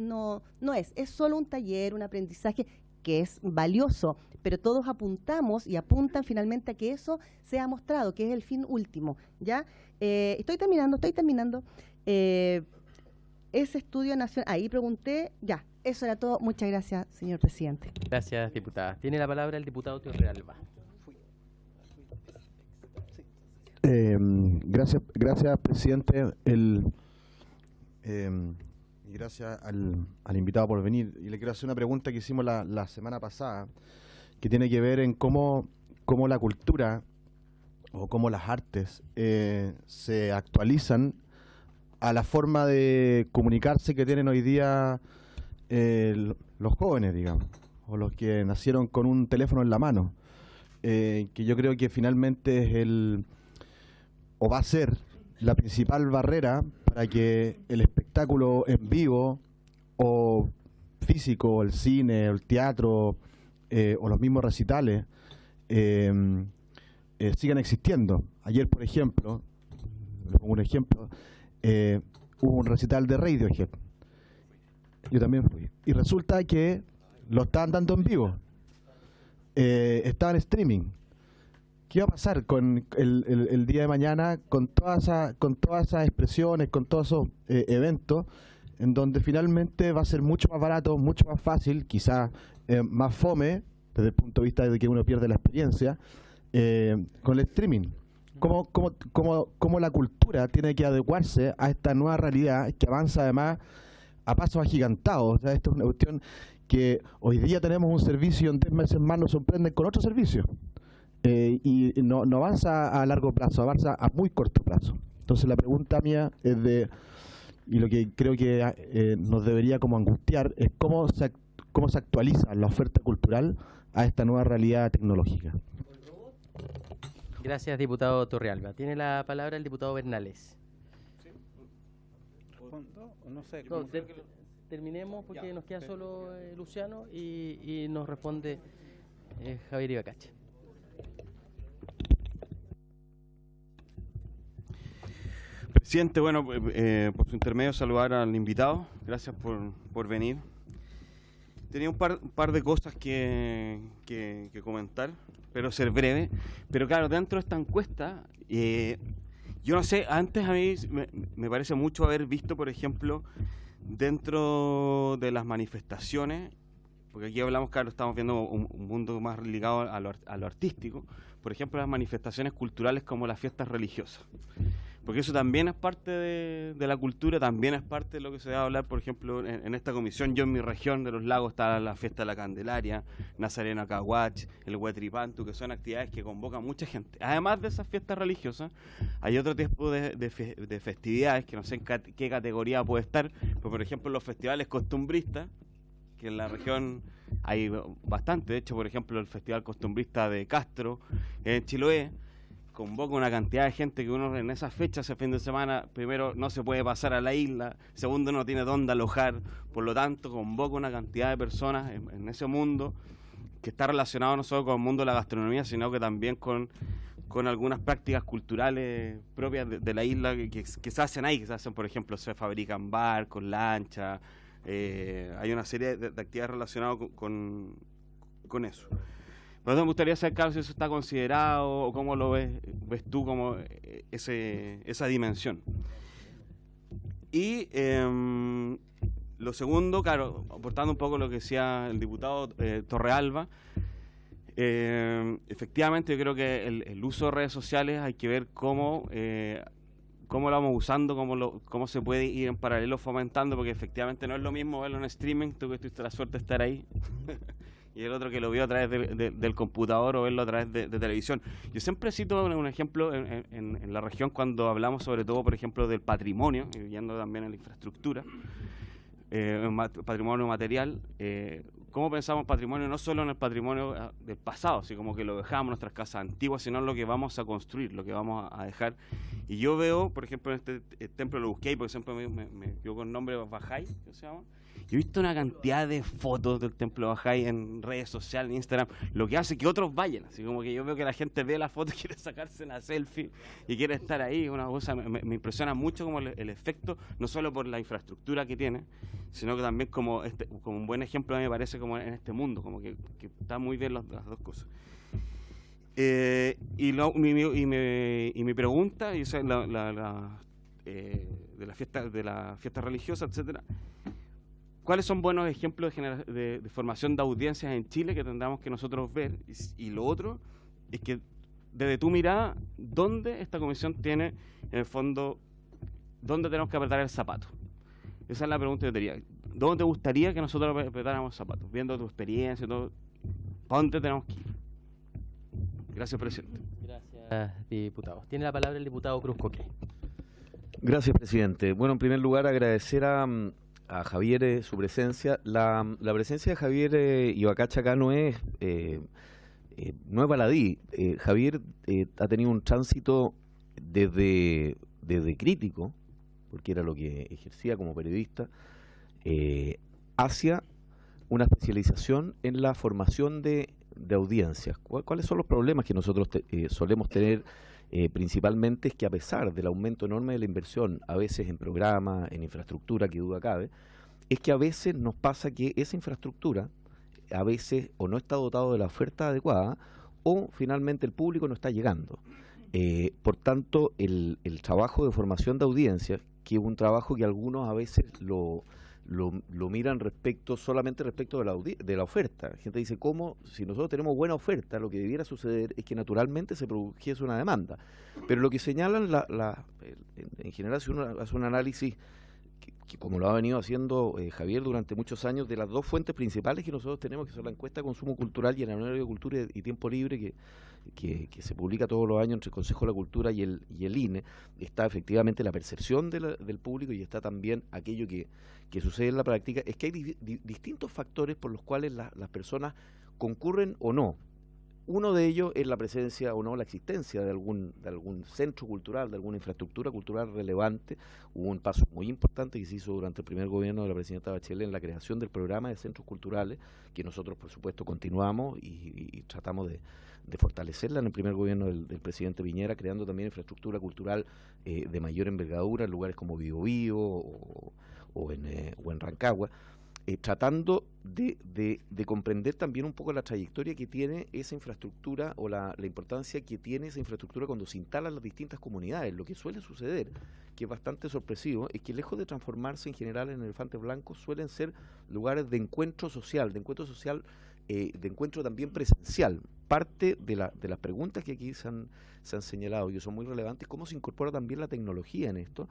es solo un taller, un aprendizaje que es valioso, pero todos apuntamos y apuntan finalmente a que eso sea mostrado, que es el fin último, ¿ya? Estoy terminando. Ese estudio nacional, ahí pregunté, ya, eso era todo. Muchas gracias, señor presidente. Gracias, diputada. Tiene la palabra el diputado Teorrealba. Gracias, presidente. Y gracias al invitado por venir. Y le quiero hacer una pregunta que hicimos la semana pasada, que tiene que ver en cómo la cultura o cómo las artes se actualizan a la forma de comunicarse que tienen hoy día los jóvenes, digamos, o los que nacieron con un teléfono en la mano, que yo creo que finalmente es o va a ser la principal barrera para que el espectáculo en vivo o físico, el cine, el teatro o los mismos recitales sigan existiendo. Ayer, por ejemplo, le pongo un ejemplo, hubo un recital de Radiohead. Yo también fui. Y resulta que lo estaban dando en vivo. Estaba en streaming. ¿Qué va a pasar con el día de mañana con todas esas expresiones, con todos esos eventos, en donde finalmente va a ser mucho más barato, mucho más fácil, quizás más fome, desde el punto de vista de que uno pierde la experiencia, con el streaming? ¿Cómo la cultura tiene que adecuarse a esta nueva realidad que avanza además a pasos agigantados? O sea, esto es una cuestión que hoy día tenemos un servicio y en 10 meses más nos sorprenden con otro servicio. Y no avanza a largo plazo, avanza a muy corto plazo. Entonces la pregunta mía es y lo que creo que nos debería como angustiar es cómo se actualiza la oferta cultural a esta nueva realidad tecnológica. Gracias, diputado Torrealba. Tiene la palabra el diputado Bernales. ¿Respondo? O no sé. No, terminemos porque nos queda solo Luciano y nos responde Javier Ibacache. Presidente, bueno, por su intermedio saludar al invitado. Gracias por venir. Tenía un par de cosas que comentar, pero ser breve. Pero claro, dentro de esta encuesta, yo no sé, antes a mí me parece mucho haber visto, por ejemplo, dentro de las manifestaciones, porque aquí hablamos, claro, estamos viendo un mundo más ligado a lo artístico, por ejemplo, las manifestaciones culturales como las fiestas religiosas. Porque eso también es parte de la cultura, también es parte de lo que se va a hablar, por ejemplo, en esta comisión. Yo en mi región de los lagos está la fiesta de la Candelaria, Nazareno Caguach, el Huetripantu, que son actividades que convocan mucha gente. Además de esas fiestas religiosas, hay otro tipo de festividades que no sé en qué categoría puede estar, pero por ejemplo los festivales costumbristas, que en la región hay bastante. De hecho, por ejemplo, el Festival Costumbrista de Castro, en Chiloé, convoca una cantidad de gente que uno en esas fechas, ese fin de semana, primero no se puede pasar a la isla, segundo no tiene dónde alojar, por lo tanto convoca una cantidad de personas en ese mundo que está relacionado no solo con el mundo de la gastronomía, sino que también con algunas prácticas culturales propias de la isla que se hacen ahí, que se hacen, por ejemplo, se fabrican barcos, lanchas, hay una serie de actividades relacionadas con eso. Por eso me gustaría saber, claro, si eso está considerado o cómo lo ves tú como esa dimensión. Y lo segundo, claro, aportando un poco lo que decía el diputado Torrealba, efectivamente yo creo que el uso de redes sociales hay que ver cómo lo vamos usando, cómo se puede ir en paralelo fomentando, porque efectivamente no es lo mismo verlo en streaming, tú que tuviste la suerte de estar ahí, y el otro que lo vio a través del computador o verlo a través de televisión. Yo siempre cito un ejemplo en la región cuando hablamos sobre todo, por ejemplo, del patrimonio, y yendo también en la infraestructura, patrimonio material, cómo pensamos patrimonio no solo en el patrimonio del pasado, así como que lo dejamos en nuestras casas antiguas, sino en lo que vamos a construir, lo que vamos a dejar. Y yo veo, por ejemplo, en este templo lo busqué, porque siempre me quedo con el nombre Bajay, ¿qué se llama? Yo he visto una cantidad de fotos del templo Bajay en redes sociales, en Instagram, lo que hace que otros vayan, así como que yo veo que la gente ve la foto y quiere sacarse la selfie y quiere estar ahí. Una cosa me impresiona mucho como el efecto, no solo por la infraestructura que tiene, sino que también como un buen ejemplo me parece como en este mundo, como que está muy bien las dos cosas. Mi pregunta, y esa es de la fiesta religiosa, etcétera. ¿Cuáles son buenos ejemplos de formación de audiencias en Chile que tendremos que nosotros ver? Y lo otro es que, desde tu mirada, ¿dónde esta comisión tiene, en el fondo, dónde tenemos que apretar el zapato? Esa es la pregunta que te diría. ¿Dónde te gustaría que nosotros apretáramos zapatos? Viendo tu experiencia y todo, ¿para dónde tenemos que ir? Gracias, presidente. Gracias, diputados. Tiene la palabra el diputado Cruz Coque. Gracias, presidente. Bueno, en primer lugar, agradecer a Javier su presencia. La presencia de Javier Ibacacha acá no es baladí. Javier ha tenido un tránsito desde crítico, porque era lo que ejercía como periodista, hacia una especialización en la formación de audiencias. ¿Cuáles son los problemas que nosotros solemos tener principalmente? Es que a pesar del aumento enorme de la inversión, a veces en programas, en infraestructura, que duda cabe, es que a veces nos pasa que esa infraestructura a veces o no está dotado de la oferta adecuada o finalmente el público no está llegando. Por tanto, el trabajo de formación de audiencias, que es un trabajo que algunos a veces lo miran solamente respecto de la oferta. La gente dice, ¿cómo? Si nosotros tenemos buena oferta, lo que debiera suceder es que naturalmente se produjese una demanda. Pero lo que señalan, en general, si uno hace un análisis, que como lo ha venido haciendo Javier durante muchos años, de las dos fuentes principales que nosotros tenemos, que son la encuesta de consumo cultural y el anuario de cultura y tiempo libre, que se publica todos los años entre el Consejo de la Cultura y el INE, está efectivamente la percepción del público y está también aquello que sucede en la práctica. Es que hay distintos factores por los cuales las personas concurren o no. Uno de ellos es la presencia o no, la existencia de algún centro cultural, de alguna infraestructura cultural relevante. Hubo un paso muy importante que se hizo durante el primer gobierno de la presidenta Bachelet en la creación del programa de centros culturales, que nosotros por supuesto continuamos y tratamos de fortalecerla en el primer gobierno del presidente Piñera, creando también infraestructura cultural de mayor envergadura en lugares como Biobío o en Rancagua. Tratando de comprender también un poco la trayectoria que tiene esa infraestructura o la importancia que tiene esa infraestructura cuando se instalan las distintas comunidades. Lo que suele suceder, que es bastante sorpresivo, es que lejos de transformarse en general en elefantes blancos, suelen ser lugares de encuentro social, de encuentro también presencial. Parte de las preguntas que aquí se han señalado y que son muy relevantes, cómo se incorpora también la tecnología en esto.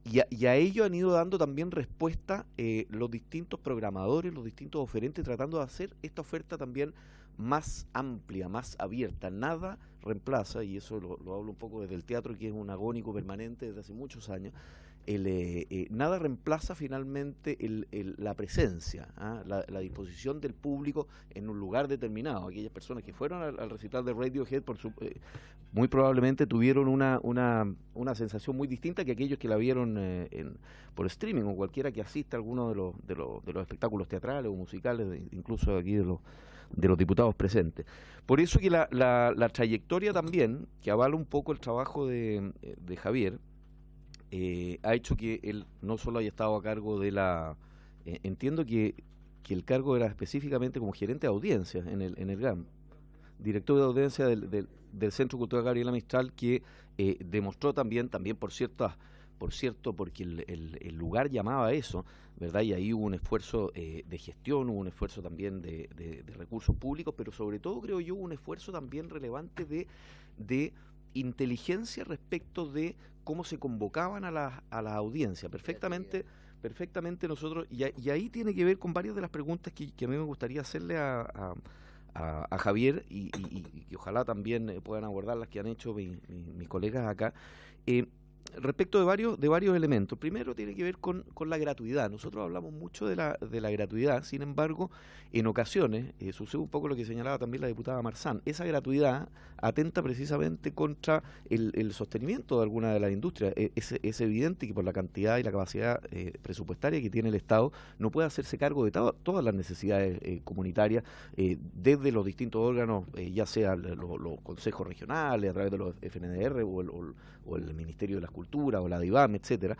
Y a ello han ido dando también respuesta los distintos programadores, los distintos oferentes, tratando de hacer esta oferta también más amplia, más abierta. Nada reemplaza, y eso lo hablo un poco desde el teatro, que es un agónico permanente desde hace muchos años, nada reemplaza finalmente la presencia, la disposición del público en un lugar determinado. Aquellas personas que fueron al recital de Radiohead muy probablemente tuvieron una sensación muy distinta que aquellos que la vieron por streaming, o cualquiera que asista a alguno de los espectáculos teatrales o musicales, incluso aquí de los diputados presentes. Por eso que la trayectoria también, que avala un poco el trabajo de Javier, ha hecho que él no solo haya estado a cargo de entiendo que el cargo era específicamente como gerente de audiencias en el GAM, director de audiencia del Centro Cultural Gabriela Mistral, que demostró también por cierto, porque el lugar llamaba a eso, ¿verdad? Y ahí hubo un esfuerzo de gestión, hubo un esfuerzo también de recursos públicos, pero sobre todo, creo yo, un esfuerzo también relevante de inteligencia respecto de cómo se convocaban a las audiencias. Perfectamente nosotros, y ahí tiene que ver con varias de las preguntas que a mí me gustaría hacerle a Javier, y ojalá también puedan abordar las que han hecho mis colegas acá, respecto de varios elementos. Primero tiene que ver con la gratuidad. Nosotros hablamos mucho de la gratuidad, sin embargo, en ocasiones, sucede un poco lo que señalaba también la diputada Marzán, esa gratuidad atenta precisamente contra el sostenimiento de alguna de las industrias. Es evidente que por la cantidad y la capacidad presupuestaria que tiene el Estado, no puede hacerse cargo de todas las necesidades comunitarias, desde los distintos órganos, ya sea los consejos regionales, a través de los FNDR o el Ministerio de las Cultura o la DIVAM, etcétera,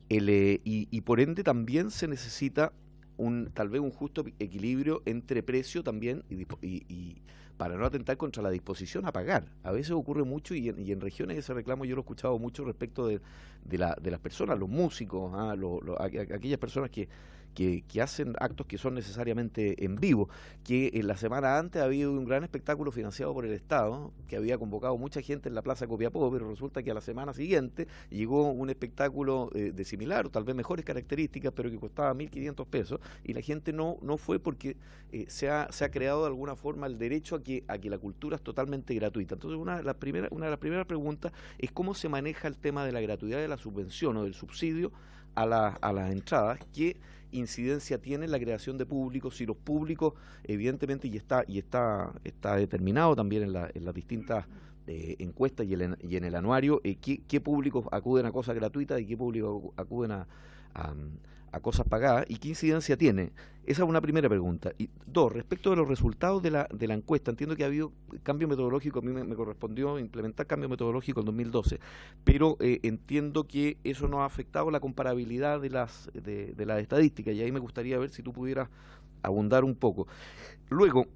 y por ende también se necesita tal vez un justo equilibrio entre precio también y para no atentar contra la disposición a pagar. A veces ocurre mucho y en regiones ese reclamo yo lo he escuchado mucho respecto de las personas, los músicos, aquellas personas que que hacen actos que son necesariamente en vivo, que en la semana antes había habido un gran espectáculo financiado por el Estado, que había convocado mucha gente en la Plaza Copiapó, pero resulta que a la semana siguiente llegó un espectáculo de similar o tal vez mejores características, pero que costaba 1.500 pesos, y la gente no fue porque se ha creado de alguna forma el derecho a que la cultura es totalmente gratuita. Entonces una de las primeras preguntas es cómo se maneja el tema de la gratuidad de la subvención o del subsidio a las entradas, qué incidencia tiene en la creación de públicos, si los públicos, evidentemente, y está determinado también en las distintas encuestas y en el anuario, qué públicos acuden a cosas gratuitas y qué públicos acuden a cosas pagadas, y qué incidencia tiene. Esa es una primera pregunta. Y dos, respecto de los resultados de la encuesta, entiendo que ha habido cambio metodológico, a mí me correspondió implementar cambio metodológico en 2012, pero entiendo que eso no ha afectado la comparabilidad de las estadísticas, y ahí me gustaría ver si tú pudieras abundar un poco. Luego,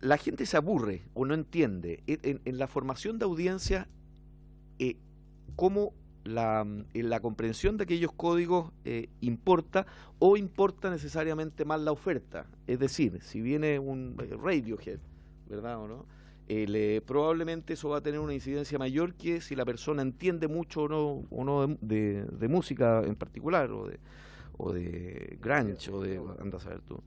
la gente se aburre o no entiende en la formación de audiencia cómo la comprensión de aquellos códigos importa o importa necesariamente más la oferta. Es decir, si viene un Radiohead, ¿verdad o no? Probablemente eso va a tener una incidencia mayor que si la persona entiende mucho o no de música en particular, o de grunge, o de, anda a saber tú.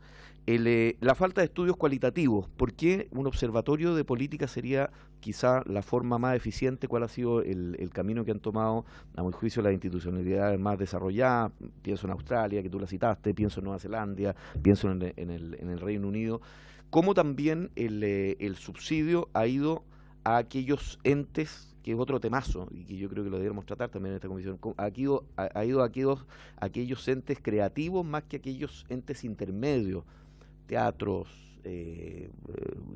La falta de estudios cualitativos. ¿Por qué un observatorio de política sería quizá la forma más eficiente? ¿Cuál ha sido el camino que han tomado, a mi juicio, las institucionalidades más desarrolladas? Pienso en Australia, que tú la citaste, pienso en Nueva Zelanda, pienso en el Reino Unido. ¿Cómo también el subsidio ha ido a aquellos entes, que es otro temazo, y que yo creo que lo deberíamos tratar también en esta comisión, ha ido a aquellos entes creativos más que aquellos entes intermedios, teatros,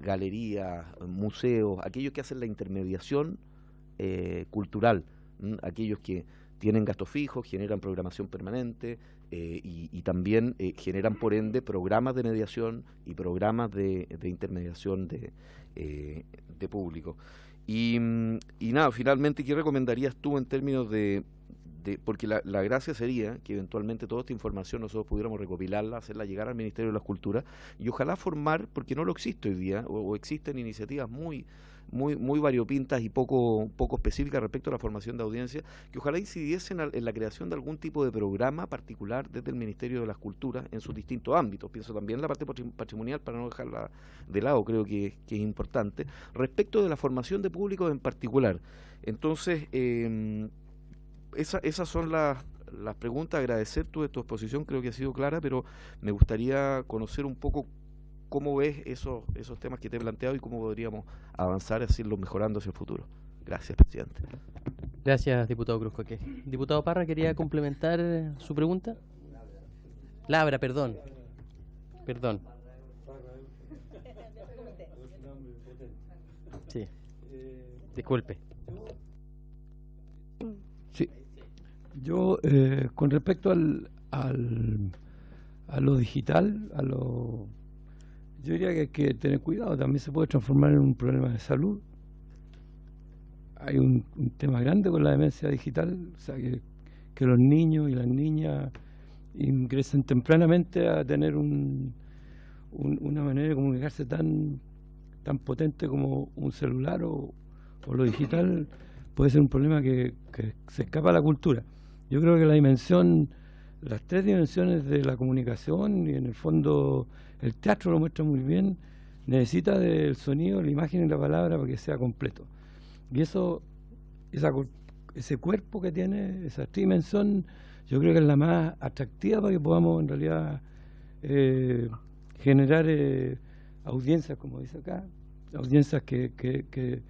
galerías, museos, aquellos que hacen la intermediación cultural, aquellos que tienen gastos fijos, generan programación permanente y también generan por ende programas de mediación y programas de intermediación de público. Y nada, finalmente, ¿qué recomendarías tú en términos porque la gracia sería que eventualmente toda esta información nosotros pudiéramos recopilarla, hacerla llegar al Ministerio de las Culturas y ojalá formar, porque no lo existe hoy día, o existen iniciativas muy variopintas y poco específicas respecto a la formación de audiencia, que ojalá incidiesen en la creación de algún tipo de programa particular desde el Ministerio de las Culturas en sus distintos ámbitos. Pienso también en la parte patrimonial, para no dejarla de lado, creo que es importante, respecto de la formación de públicos en particular. Entonces, esas son las preguntas. Agradecer tu exposición, creo que ha sido clara, pero me gustaría conocer un poco cómo ves esos temas que te he planteado y cómo podríamos avanzar y hacerlos mejorando hacia el futuro. Gracias, presidente. Gracias, diputado Cruzcoque. Diputado Parra, ¿quería complementar su pregunta? Labra, perdón. Sí, disculpe. Sí. Yo, con respecto a lo digital, yo diría que hay que tener cuidado. También se puede transformar en un problema de salud. Hay un tema grande con la demencia digital, o sea, que los niños y las niñas ingresen tempranamente a tener una manera de comunicarse tan potente como un celular o lo digital. Puede ser un problema que se escapa a la cultura. Yo creo que las tres dimensiones de la comunicación, y en el fondo el teatro lo muestra muy bien, necesita del sonido, la imagen y la palabra para que sea completo. Y ese cuerpo que tiene, esa tridimensión, yo creo que es la más atractiva para que podamos en realidad generar audiencias, como dice acá, audiencias que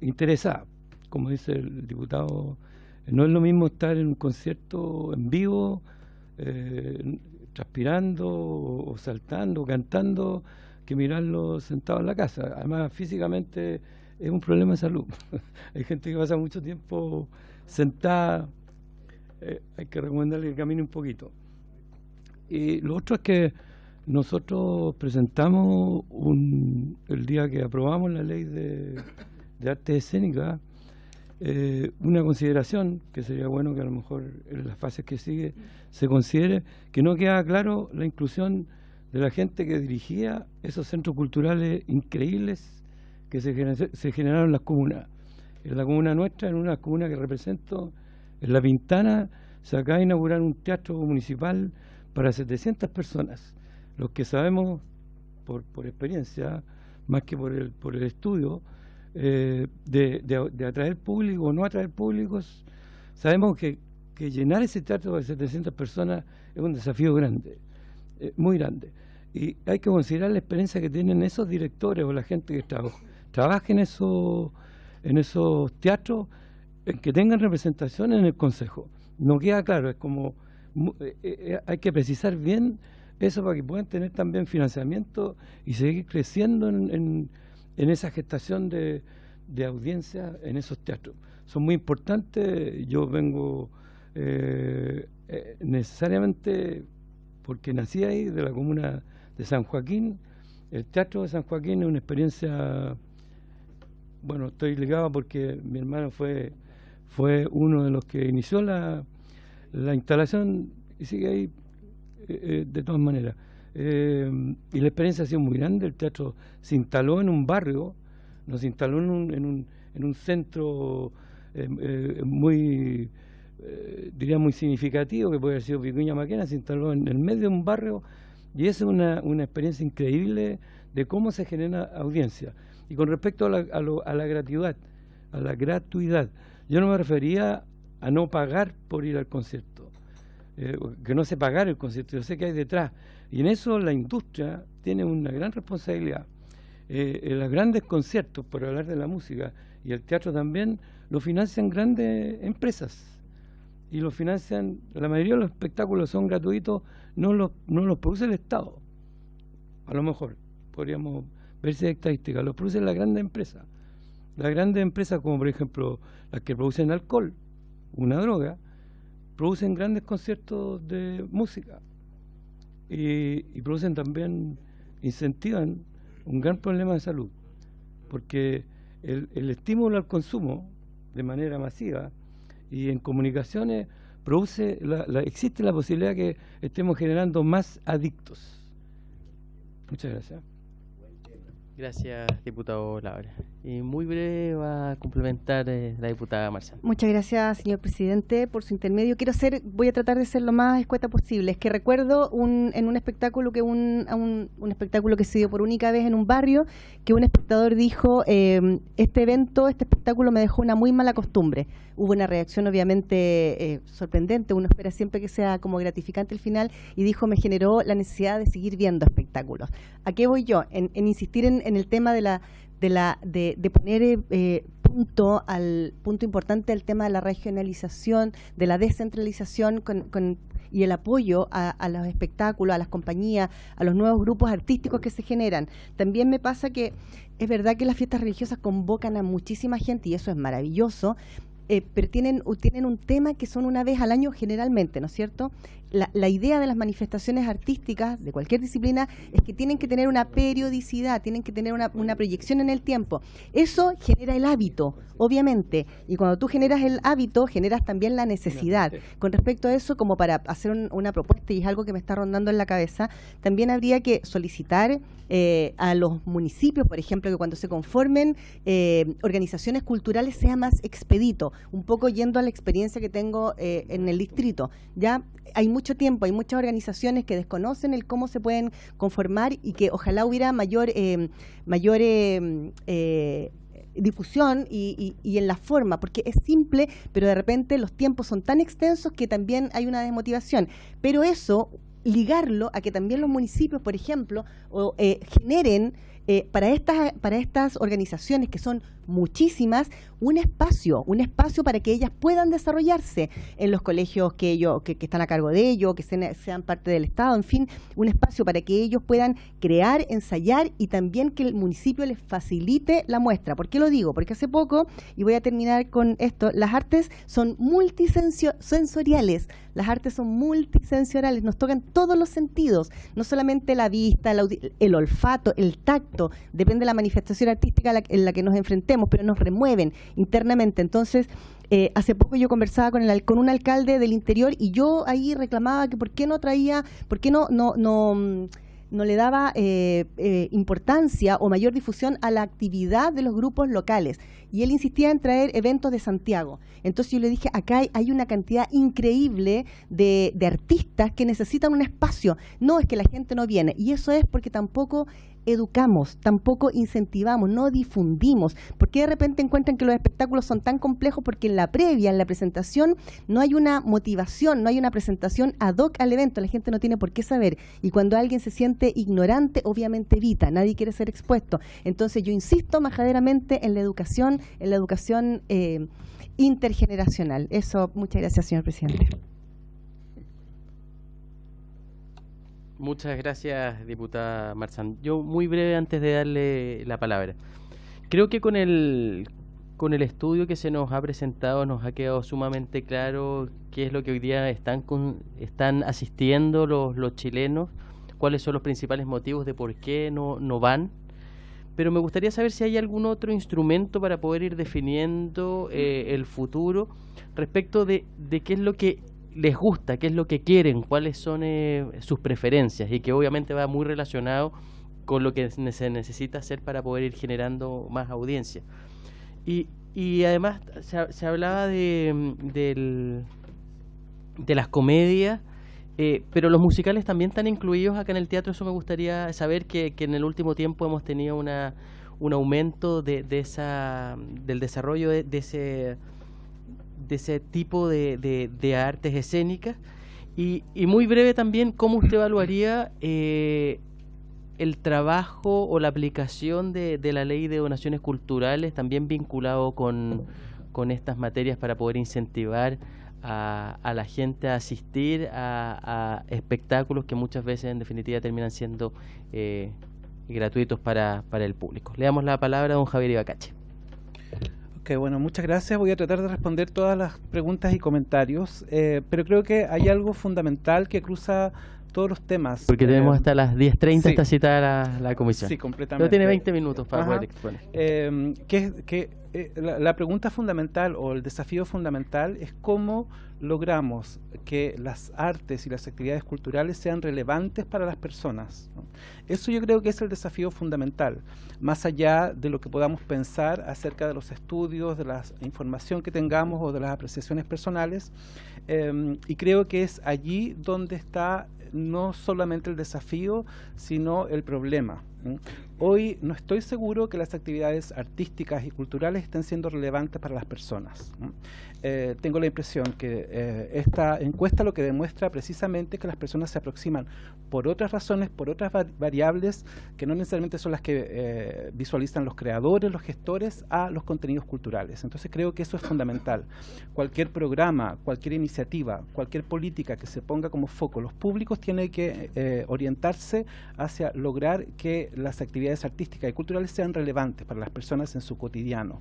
interesadas. Como dice el diputado, no es lo mismo estar en un concierto en vivo, transpirando o saltando o cantando, que mirarlo sentado en la casa. Además, físicamente es un problema de salud. Hay gente que pasa mucho tiempo sentada, hay que recomendarle que camine un poquito. Y lo otro es que nosotros presentamos el día que aprobamos la ley de arte escénica, una consideración, que sería bueno que a lo mejor en las fases que sigue se considere, que no queda claro la inclusión de la gente que dirigía esos centros culturales increíbles que se generaron en las comunas. En la comuna nuestra, en una comuna que represento, en La Pintana, se acaba de inaugurar un teatro municipal para 700 personas. Los que sabemos por experiencia, más que por el estudio, de atraer público o no atraer públicos, sabemos que llenar ese teatro de 700 personas es un desafío grande, muy grande. Y hay que considerar la experiencia que tienen esos directores o la gente que trabaja en esos teatros, en que tengan representación en el Consejo. No queda claro, es como hay que precisar bien eso para que puedan tener también financiamiento y seguir creciendo en esa gestación de audiencia en esos teatros. Son muy importantes. Yo vengo necesariamente porque nací ahí, de la comuna de San Joaquín. El teatro de San Joaquín es una experiencia, bueno, estoy ligado porque mi hermano fue uno de los que inició la instalación y sigue ahí de todas maneras. Y la experiencia ha sido muy grande. El teatro se instaló en un barrio, nos instaló en un centro diría muy significativo, que puede haber sido Vicuña Maquena. Se instaló en el medio de un barrio y esa es una experiencia increíble de cómo se genera audiencia. Y con respecto a la gratuidad, yo no me refería a no pagar por ir al concierto, que no se pagara el concierto, yo sé que hay detrás, y en eso la industria tiene una gran responsabilidad. Los grandes conciertos, por hablar de la música, y el teatro también, lo financian grandes empresas, y lo financian, la mayoría de los espectáculos son gratuitos, no los produce el Estado. A lo mejor podríamos ver si hay estadísticas, los producen las grandes empresas. Las grandes empresas, como por ejemplo las que producen alcohol, una droga, producen grandes conciertos de música y producen también, incentivan un gran problema de salud, porque el estímulo al consumo de manera masiva y en comunicaciones produce existe la posibilidad que estemos generando más adictos. Muchas gracias. Gracias, diputado Labra. Y muy breve va a complementar la diputada Marcial. Muchas gracias, señor presidente, por su intermedio. Voy a tratar de ser lo más escueta posible. Es que recuerdo en un espectáculo un espectáculo que se dio por única vez en un barrio, que un espectador dijo, este espectáculo me dejó una muy mala costumbre. Hubo una reacción obviamente sorprendente, uno espera siempre que sea como gratificante el final, y dijo, me generó la necesidad de seguir viendo espectáculos. ¿A qué voy yo? En insistir en el tema de poner punto importante al tema de la regionalización, de la descentralización y el apoyo a los espectáculos, a las compañías, a los nuevos grupos artísticos que se generan. También me pasa que es verdad que las fiestas religiosas convocan a muchísima gente y eso es maravilloso, pero tienen un tema que son una vez al año generalmente, ¿no es cierto? La idea de las manifestaciones artísticas de cualquier disciplina es que tienen que tener una periodicidad, tienen que tener una proyección en el tiempo. Eso genera el hábito, obviamente, y cuando tú generas el hábito, generas también la necesidad. Con respecto a eso, como para hacer una propuesta, y es algo que me está rondando en la cabeza, también habría que solicitar a los municipios, por ejemplo, que cuando se conformen organizaciones culturales sea más expedito, un poco yendo a la experiencia que tengo en el distrito. Ya hay mucho tiempo, hay muchas organizaciones que desconocen el cómo se pueden conformar y que ojalá hubiera mayor difusión y en la forma, porque es simple, pero de repente los tiempos son tan extensos que también hay una desmotivación. Pero eso, ligarlo a que también los municipios, por ejemplo, generen para estas organizaciones, que son muchísimas, un espacio para que ellas puedan desarrollarse en los colegios que están a cargo de ellos, que sean parte del Estado, en fin, un espacio para que ellos puedan crear, ensayar y también que el municipio les facilite la muestra. ¿Por qué lo digo? Porque hace poco, y voy a terminar con esto, las artes son multisensoriales, nos tocan todos los sentidos, no solamente la vista, el olfato, el tacto, depende de la manifestación artística en la que nos enfrentemos. queremos, pero nos remueven internamente. Entonces, hace poco yo conversaba con un alcalde del interior y yo ahí reclamaba que por qué no traía, por qué no le daba importancia o mayor difusión a la actividad de los grupos locales. Y él insistía en traer eventos de Santiago. Entonces yo le dije, acá hay una cantidad increíble de artistas que necesitan un espacio. No, es que la gente no viene. Y eso es porque tampoco educamos, tampoco incentivamos, no difundimos. ¿Por qué de repente encuentran que los espectáculos son tan complejos? Porque en la previa, en la presentación, no hay una motivación, no hay una presentación ad hoc al evento. La gente no tiene por qué saber. Y cuando alguien se siente ignorante, obviamente evita. Nadie quiere ser expuesto. Entonces yo insisto majaderamente en la educación intergeneracional. Eso, muchas gracias, señor presidente. Muchas gracias, diputada Marzán. Yo muy breve antes de darle la palabra. Creo que con el estudio que se nos ha presentado nos ha quedado sumamente claro qué es lo que hoy día están asistiendo los chilenos, cuáles son los principales motivos de por qué no van. Pero me gustaría saber si hay algún otro instrumento para poder ir definiendo el futuro respecto de qué es lo que les gusta, qué es lo que quieren, cuáles son sus preferencias, y que obviamente va muy relacionado con lo que se necesita hacer para poder ir generando más audiencia. Y además se hablaba de las comedias, pero los musicales también están incluidos acá en el teatro. Eso me gustaría saber, que en el último tiempo hemos tenido un aumento del desarrollo de ese tipo de artes escénicas. Y muy breve también, ¿cómo usted evaluaría el trabajo o la aplicación de la ley de donaciones culturales, también vinculado con estas materias, para poder incentivar a la gente a asistir a espectáculos que muchas veces en definitiva terminan siendo gratuitos para el público? Le damos la palabra a don Javier Ibacache. Ok, bueno, muchas gracias. Voy a tratar de responder todas las preguntas y comentarios, pero creo que hay algo fundamental que cruza todos los temas. Porque tenemos hasta las 10:30 sí. Está citada la comisión. Sí, completamente. Pero tiene 20 minutos para poder exponer. La pregunta fundamental o el desafío fundamental es cómo logramos que las artes y las actividades culturales sean relevantes para las personas, ¿no? Eso yo creo que es el desafío fundamental, más allá de lo que podamos pensar acerca de los estudios, de la información que tengamos o de las apreciaciones personales, y creo que es allí donde está no solamente el desafío, sino el problema. Hoy no estoy seguro que las actividades artísticas y culturales estén siendo relevantes para las personas. Tengo la impresión que esta encuesta lo que demuestra precisamente que las personas se aproximan por otras razones, por otras variables que no necesariamente son las que visualizan los creadores, los gestores, a los contenidos culturales. Entonces creo que eso es fundamental. Cualquier programa, cualquier iniciativa, cualquier política que se ponga como foco los públicos tiene que orientarse hacia lograr que las actividades artísticas y culturales sean relevantes para las personas en su cotidiano.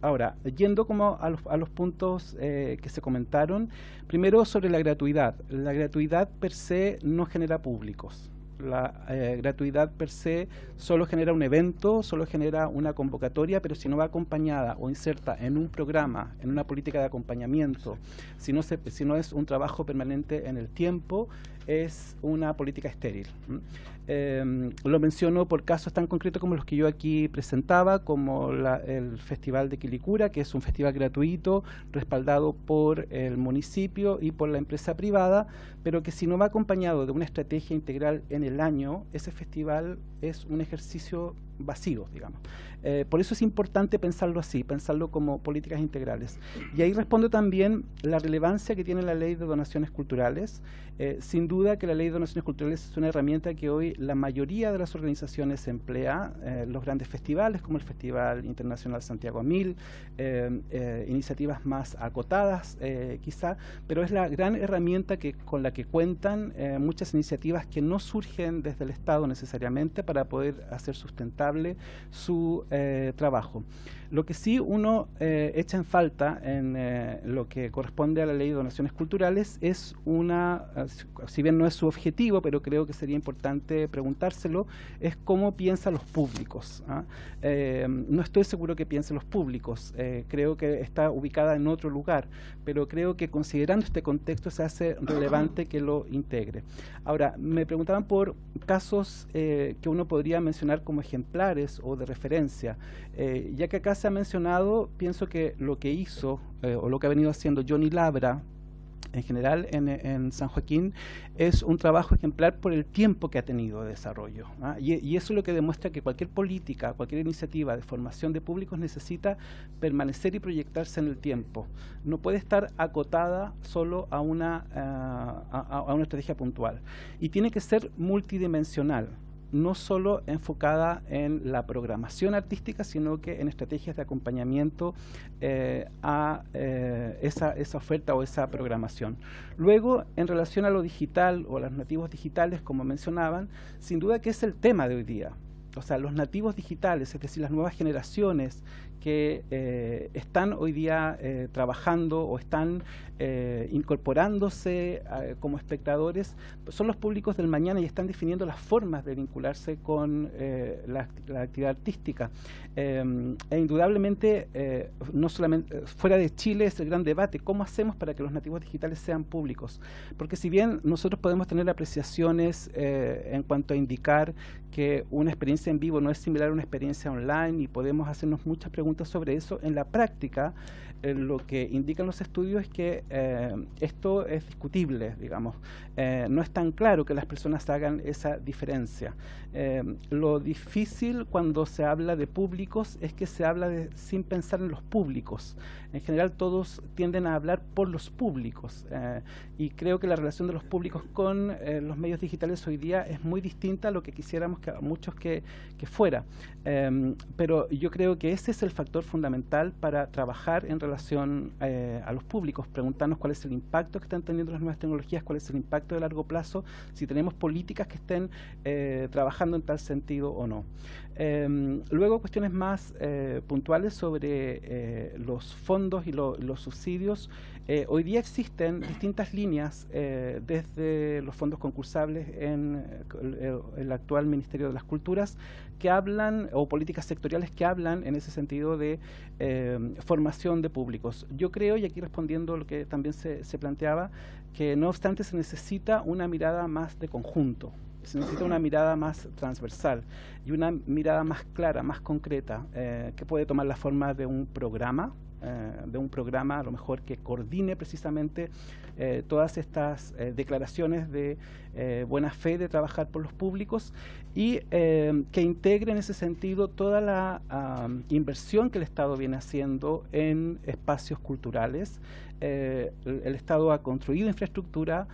Ahora, yendo como a los puntos que se comentaron, primero sobre la gratuidad. La gratuidad per se no genera públicos. La gratuidad per se solo genera un evento, solo genera una convocatoria, pero si no va acompañada o inserta en un programa, en una política de acompañamiento, si no es un trabajo permanente en el tiempo, es una política estéril. Lo menciono por casos tan concretos como los que yo aquí presentaba, como el Festival de Quilicura, que es un festival gratuito, respaldado por el municipio y por la empresa privada, pero que si no va acompañado de una estrategia integral en el año, ese festival es un ejercicio vacío, digamos. Por eso es importante pensarlo así, pensarlo como políticas integrales. Y ahí respondo también la relevancia que tiene la Ley de Donaciones Culturales. Sin duda que la Ley de Donaciones Culturales es una herramienta que hoy la mayoría de las organizaciones emplea, los grandes festivales como el Festival Internacional Santiago 1000, iniciativas más acotadas quizá, pero es la gran herramienta con la que cuentan muchas iniciativas que no surgen desde el Estado necesariamente para poder hacer sustentable respetable su trabajo. Lo que sí uno echa en falta en lo que corresponde a la ley de donaciones culturales es si bien no es su objetivo, pero creo que sería importante preguntárselo, es cómo piensan los públicos. No estoy seguro que piensen los públicos, creo que está ubicada en otro lugar, pero creo que considerando este contexto se hace relevante que lo integre. Ahora, me preguntaban por casos que uno podría mencionar como ejemplares o de referencia. Ya que acá se ha mencionado, pienso que lo que hizo o lo que ha venido haciendo Johnny Labra en general en San Joaquín es un trabajo ejemplar por el tiempo que ha tenido de desarrollo, y eso es lo que demuestra que cualquier política, cualquier iniciativa de formación de públicos necesita permanecer y proyectarse en el tiempo. No puede estar acotada solo a una estrategia puntual, y tiene que ser multidimensional, no solo enfocada en la programación artística, sino que en estrategias de acompañamiento a esa oferta o esa programación. Luego, en relación a lo digital o a los nativos digitales, como mencionaban, sin duda que es el tema de hoy día. O sea, los nativos digitales, es decir, las nuevas generaciones que están hoy día trabajando o están incorporándose como espectadores, son los públicos del mañana y están definiendo las formas de vincularse con la actividad artística. E indudablemente, no solamente fuera de Chile es el gran debate, ¿cómo hacemos para que los nativos digitales sean públicos? Porque si bien nosotros podemos tener apreciaciones en cuanto a indicar que una experiencia en vivo no es similar a una experiencia online y podemos hacernos muchas preguntas sobre eso, en la práctica lo que indican los estudios es que esto es discutible, digamos. No es tan claro que las personas hagan esa diferencia. Lo difícil cuando se habla de públicos es que se habla sin pensar en los públicos. En general todos tienden a hablar por los públicos, y creo que la relación de los públicos con los medios digitales hoy día es muy distinta a lo que quisiéramos que muchos que fuera. Pero yo creo que ese es el factor fundamental para trabajar en relación a los públicos, preguntarnos cuál es el impacto que están teniendo las nuevas tecnologías, cuál es el impacto de largo plazo, si tenemos políticas que estén trabajando en tal sentido o no. Luego, cuestiones más puntuales sobre los fondos y los subsidios. Hoy día existen distintas líneas desde los fondos concursables en el actual Ministerio de las Culturas que hablan, o políticas sectoriales que hablan en ese sentido de formación de públicos. Yo creo, y aquí respondiendo a lo que también se planteaba, que no obstante se necesita una mirada más de conjunto. Se necesita una mirada más transversal y una mirada más clara, más concreta, que puede tomar la forma de un programa a lo mejor que coordine precisamente todas estas declaraciones de buena fe de trabajar por los públicos y que integre en ese sentido toda la inversión que el Estado viene haciendo en espacios culturales. El Estado ha construido infraestructura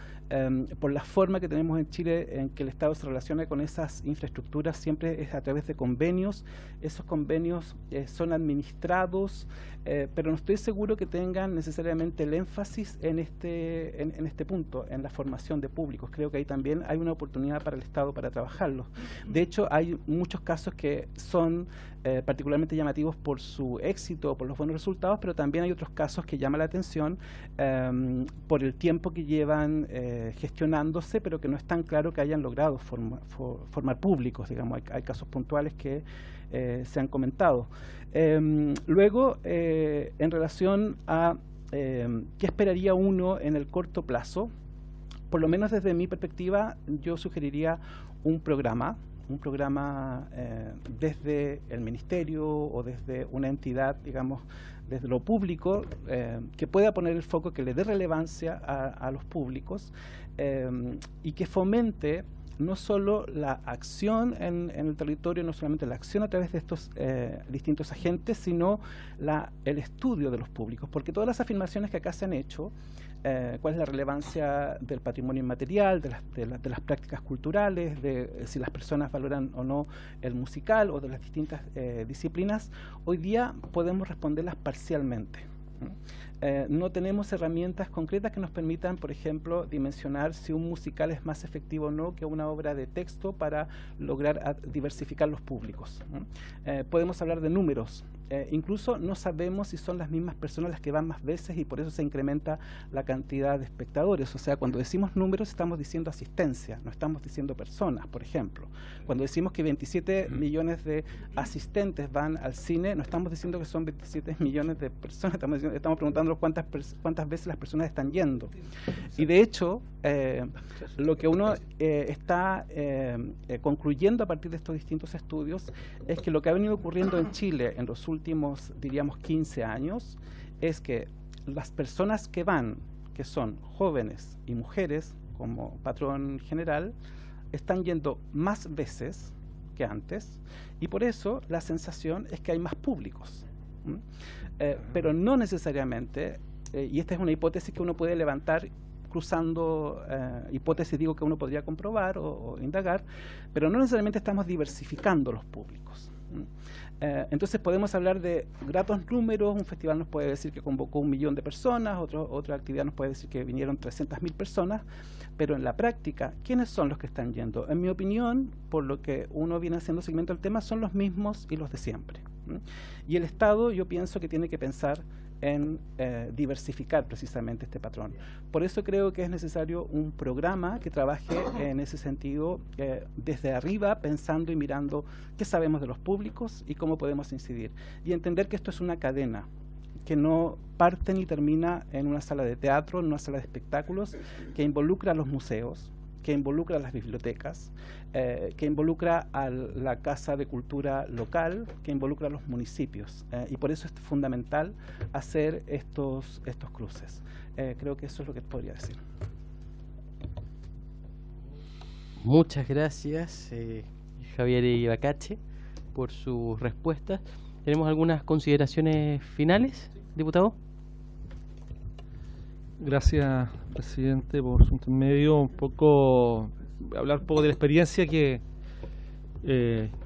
por la forma que tenemos en Chile en que el Estado se relaciona con esas infraestructuras, siempre es a través de convenios. Esos convenios son administrados, pero no estoy seguro que tengan necesariamente el énfasis en este punto, en la formación de públicos. Creo que ahí también hay una oportunidad para el Estado para trabajarlo. De hecho, hay muchos casos que son particularmente llamativos por su éxito, por los buenos resultados, pero también hay otros casos que llaman la atención por el tiempo que llevan gestionándose, pero que no es tan claro que hayan logrado formar públicos, digamos. Hay casos puntuales que se han comentado. Luego, en relación a qué esperaría uno en el corto plazo, por lo menos desde mi perspectiva, yo sugeriría un programa desde el ministerio o desde una entidad, digamos, desde lo público, que pueda poner el foco, que le dé relevancia a los públicos y que fomente no solo la acción en el territorio, no solamente la acción a través de estos distintos agentes, sino el estudio de los públicos, porque todas las afirmaciones que acá se han hecho, cuál es la relevancia del patrimonio inmaterial, de las prácticas culturales, de si las personas valoran o no el musical o de las distintas disciplinas, hoy día podemos responderlas parcialmente. No tenemos herramientas concretas que nos permitan, por ejemplo, dimensionar si un musical es más efectivo o no que una obra de texto para lograr diversificar los públicos. Podemos hablar de números. Incluso no sabemos si son las mismas personas las que van más veces y por eso se incrementa la cantidad de espectadores. O sea, cuando decimos números estamos diciendo asistencia, no estamos diciendo personas, por ejemplo. Cuando decimos que 27 millones de asistentes van al cine, no estamos diciendo que son 27 millones de personas, estamos preguntando cuántas veces las personas están yendo. Y de hecho, lo que uno está concluyendo a partir de estos distintos estudios es que lo que ha venido ocurriendo en Chile en los últimos, diríamos, 15 años, es que las personas que van, que son jóvenes y mujeres, como patrón general, están yendo más veces que antes, y por eso la sensación es que hay más públicos. Pero no necesariamente, y esta es una hipótesis que uno puede levantar cruzando hipótesis, digo, que uno podría comprobar o indagar, pero no necesariamente estamos diversificando los públicos. Entonces podemos hablar de gratos números. Un festival nos puede decir que convocó 1 millón de personas, otra actividad nos puede decir que vinieron 300.000 personas, pero en la práctica, ¿quiénes son los que están yendo? En mi opinión, por lo que uno viene haciendo seguimiento al tema, son los mismos y los de siempre. Y el Estado, yo pienso que tiene que pensar en diversificar precisamente este patrón. Por eso creo que es necesario un programa que trabaje en ese sentido desde arriba, pensando y mirando qué sabemos de los públicos y cómo podemos incidir. Y entender que esto es una cadena, que no parte ni termina en una sala de teatro, en una sala de espectáculos, que involucra a los museos, que involucra a las bibliotecas, que involucra a la Casa de Cultura local, que involucra a los municipios. Y por eso es fundamental hacer estos cruces. Creo que eso es lo que podría decir. Muchas gracias, Javier Ibacache, por sus respuestas. ¿Tenemos algunas consideraciones finales, diputado? Gracias, presidente, por su intermedio. Hablar un poco de la experiencia que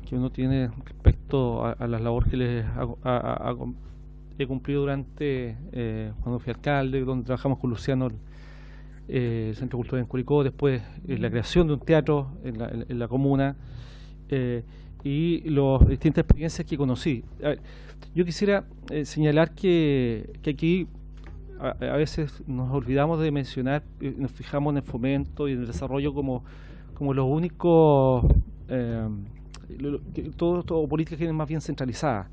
uno tiene respecto a las labores que he cumplido durante cuando fui alcalde, donde trabajamos con Luciano, el Centro Cultural en Curicó, después la creación de un teatro en la comuna y las distintas experiencias que conocí. Yo quisiera señalar que aquí a veces nos olvidamos de mencionar, nos fijamos en el fomento y en el desarrollo como los únicos, todo políticas que tienen más bien centralizadas.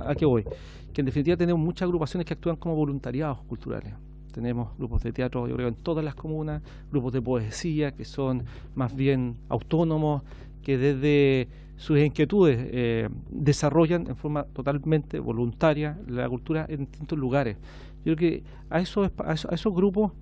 ¿A qué voy? Que en definitiva tenemos muchas agrupaciones que actúan como voluntariados culturales. Tenemos grupos de teatro, yo creo, en todas las comunas, grupos de poesía que son más bien autónomos, que desde sus inquietudes desarrollan en forma totalmente voluntaria la cultura en distintos lugares. Yo creo que a esos grupos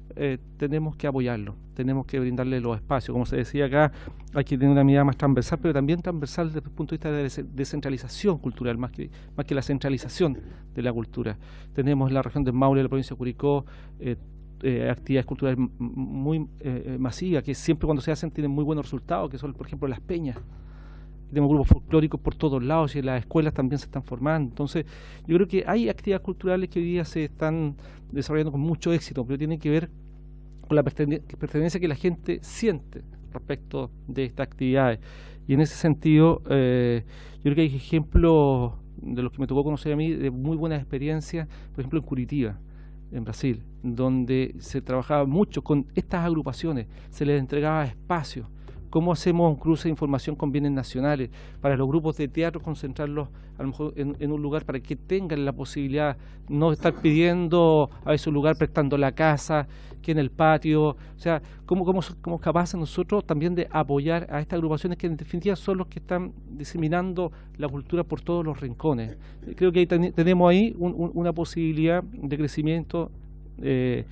tenemos que apoyarlos, tenemos que brindarles los espacios. Como se decía acá, hay que tener una mirada más transversal, pero también transversal desde el punto de vista de descentralización cultural, más que la centralización de la cultura. Tenemos en la región del Maule, la provincia de Curicó, actividades culturales muy masivas, que siempre cuando se hacen tienen muy buenos resultados, que son, por ejemplo, las peñas. Tenemos grupos folclóricos por todos lados y en las escuelas también se están formando. Entonces, yo creo que hay actividades culturales que hoy día se están desarrollando con mucho éxito, pero tienen que ver con la pertenencia que la gente siente respecto de estas actividades. Y en ese sentido, yo creo que hay ejemplos de los que me tocó conocer a mí de muy buenas experiencias, por ejemplo en Curitiba, en Brasil, donde se trabajaba mucho con estas agrupaciones, se les entregaba espacios. ¿Cómo hacemos un cruce de información con bienes nacionales para los grupos de teatro, concentrarlos a lo mejor en un lugar para que tengan la posibilidad, no estar pidiendo a veces un lugar prestando la casa, que en el patio? O sea, ¿cómo capaces nosotros también de apoyar a estas agrupaciones que en definitiva son los que están diseminando la cultura por todos los rincones? Creo que ahí tenemos ahí una posibilidad de crecimiento en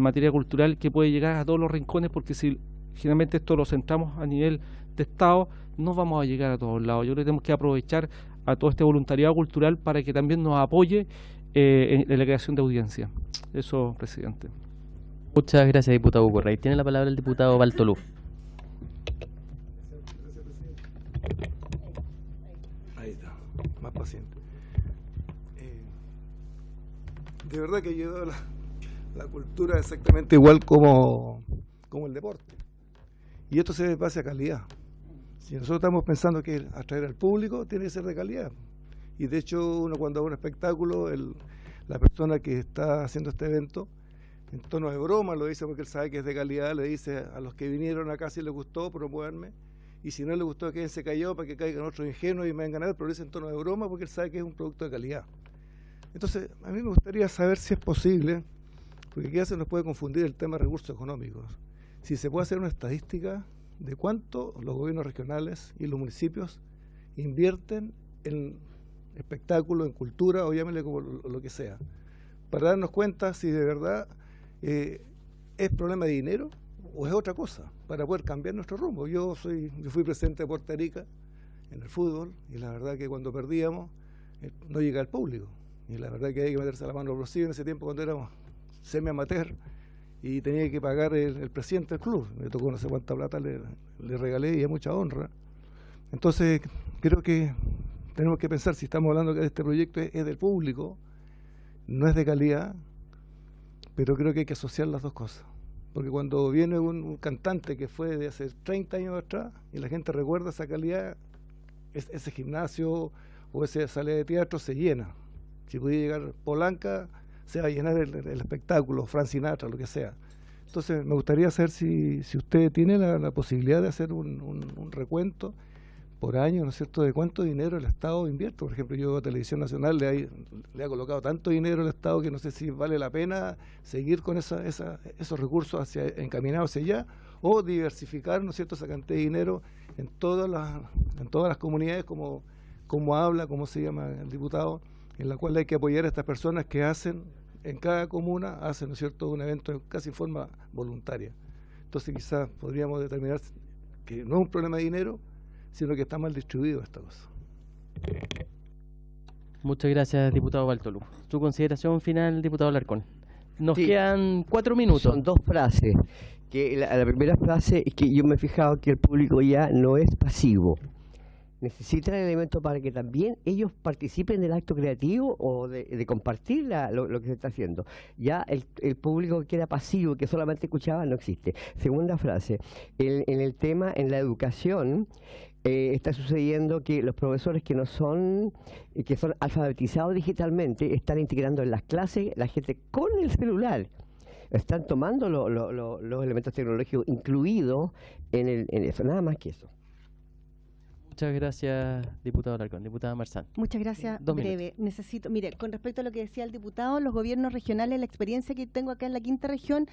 materia cultural que puede llegar a todos los rincones, porque si generalmente esto lo centramos a nivel de Estado, no vamos a llegar a todos lados. Yo creo que tenemos que aprovechar a todo este voluntariado cultural para que también nos apoye en la creación de audiencia. Eso, presidente. Muchas gracias, diputado Hugo Rey. Tiene la palabra el diputado Baltolú. Ahí está, más paciente. de verdad que yo veo la cultura exactamente igual como el deporte. Y esto se basa a calidad. Si nosotros estamos pensando que atraer al público, tiene que ser de calidad. Y de hecho, uno cuando va a un espectáculo, la persona que está haciendo este evento, en tono de broma lo dice porque él sabe que es de calidad, le dice a los que vinieron acá si les gustó, promuevanme, y si no les gustó, quédense callados para que caigan otros ingenuos y me vengan a ver, pero lo dice en tono de broma porque él sabe que es un producto de calidad. Entonces, a mí me gustaría saber si es posible, porque aquí se nos puede confundir el tema de recursos económicos, si se puede hacer una estadística de cuánto los gobiernos regionales y los municipios invierten en espectáculo, en cultura, o llámenle como lo que sea, para darnos cuenta si de verdad es problema de dinero o es otra cosa, para poder cambiar nuestro rumbo. Yo fui presidente de Puerto Rica en el fútbol, y la verdad que cuando perdíamos no llegaba el público, y la verdad que hay que meterse la mano en los bolsillos en ese tiempo cuando éramos semi-amateur, y tenía que pagar el presidente del club, me tocó no sé cuánta plata le regalé, y es mucha honra. Entonces creo que tenemos que pensar, si estamos hablando que este proyecto es del público, no es de calidad, pero creo que hay que asociar las dos cosas. Porque cuando viene un cantante que fue de hace 30 años atrás y la gente recuerda esa calidad, ese gimnasio o esa sala de teatro se llena. Si pudiera llegar Polanca, se va a llenar el espectáculo, Frank Sinatra, lo que sea. Entonces me gustaría saber si usted tiene la posibilidad de hacer un recuento por año, ¿no es cierto?, de cuánto dinero el Estado invierte. Por ejemplo, yo a Televisión Nacional le ha colocado tanto dinero al Estado que no sé si vale la pena seguir con esos recursos encaminados hacia allá, o diversificar, ¿no es cierto?, esa cantidad de dinero en todas las comunidades, como habla, como se llama el diputado, en la cual hay que apoyar a estas personas que hacen, en cada comuna, ¿no es cierto?, un evento casi en forma voluntaria. Entonces quizás podríamos determinar que no es un problema de dinero, sino que está mal distribuido esta cosa. Muchas gracias, diputado Bartolú. Su consideración final, diputado Alarcón. Nos Sí, quedan 4 minutos. Son dos frases. La primera frase es que yo me he fijado que el público ya no es pasivo. Necesitan el elemento para que también ellos participen del acto creativo o de compartir lo que se está haciendo. Ya el público que era pasivo, que solamente escuchaba, no existe. Segunda frase, en el tema, en la educación, está sucediendo que los profesores que son alfabetizados digitalmente están integrando en las clases la gente con el celular. Están tomando los elementos tecnológicos incluidos en eso, nada más que eso. Muchas gracias, diputado Alarcón. Diputada Marzán. Muchas gracias. 2 breve. Mire, con respecto a lo que decía el diputado, los gobiernos regionales, la experiencia que tengo acá en la quinta región,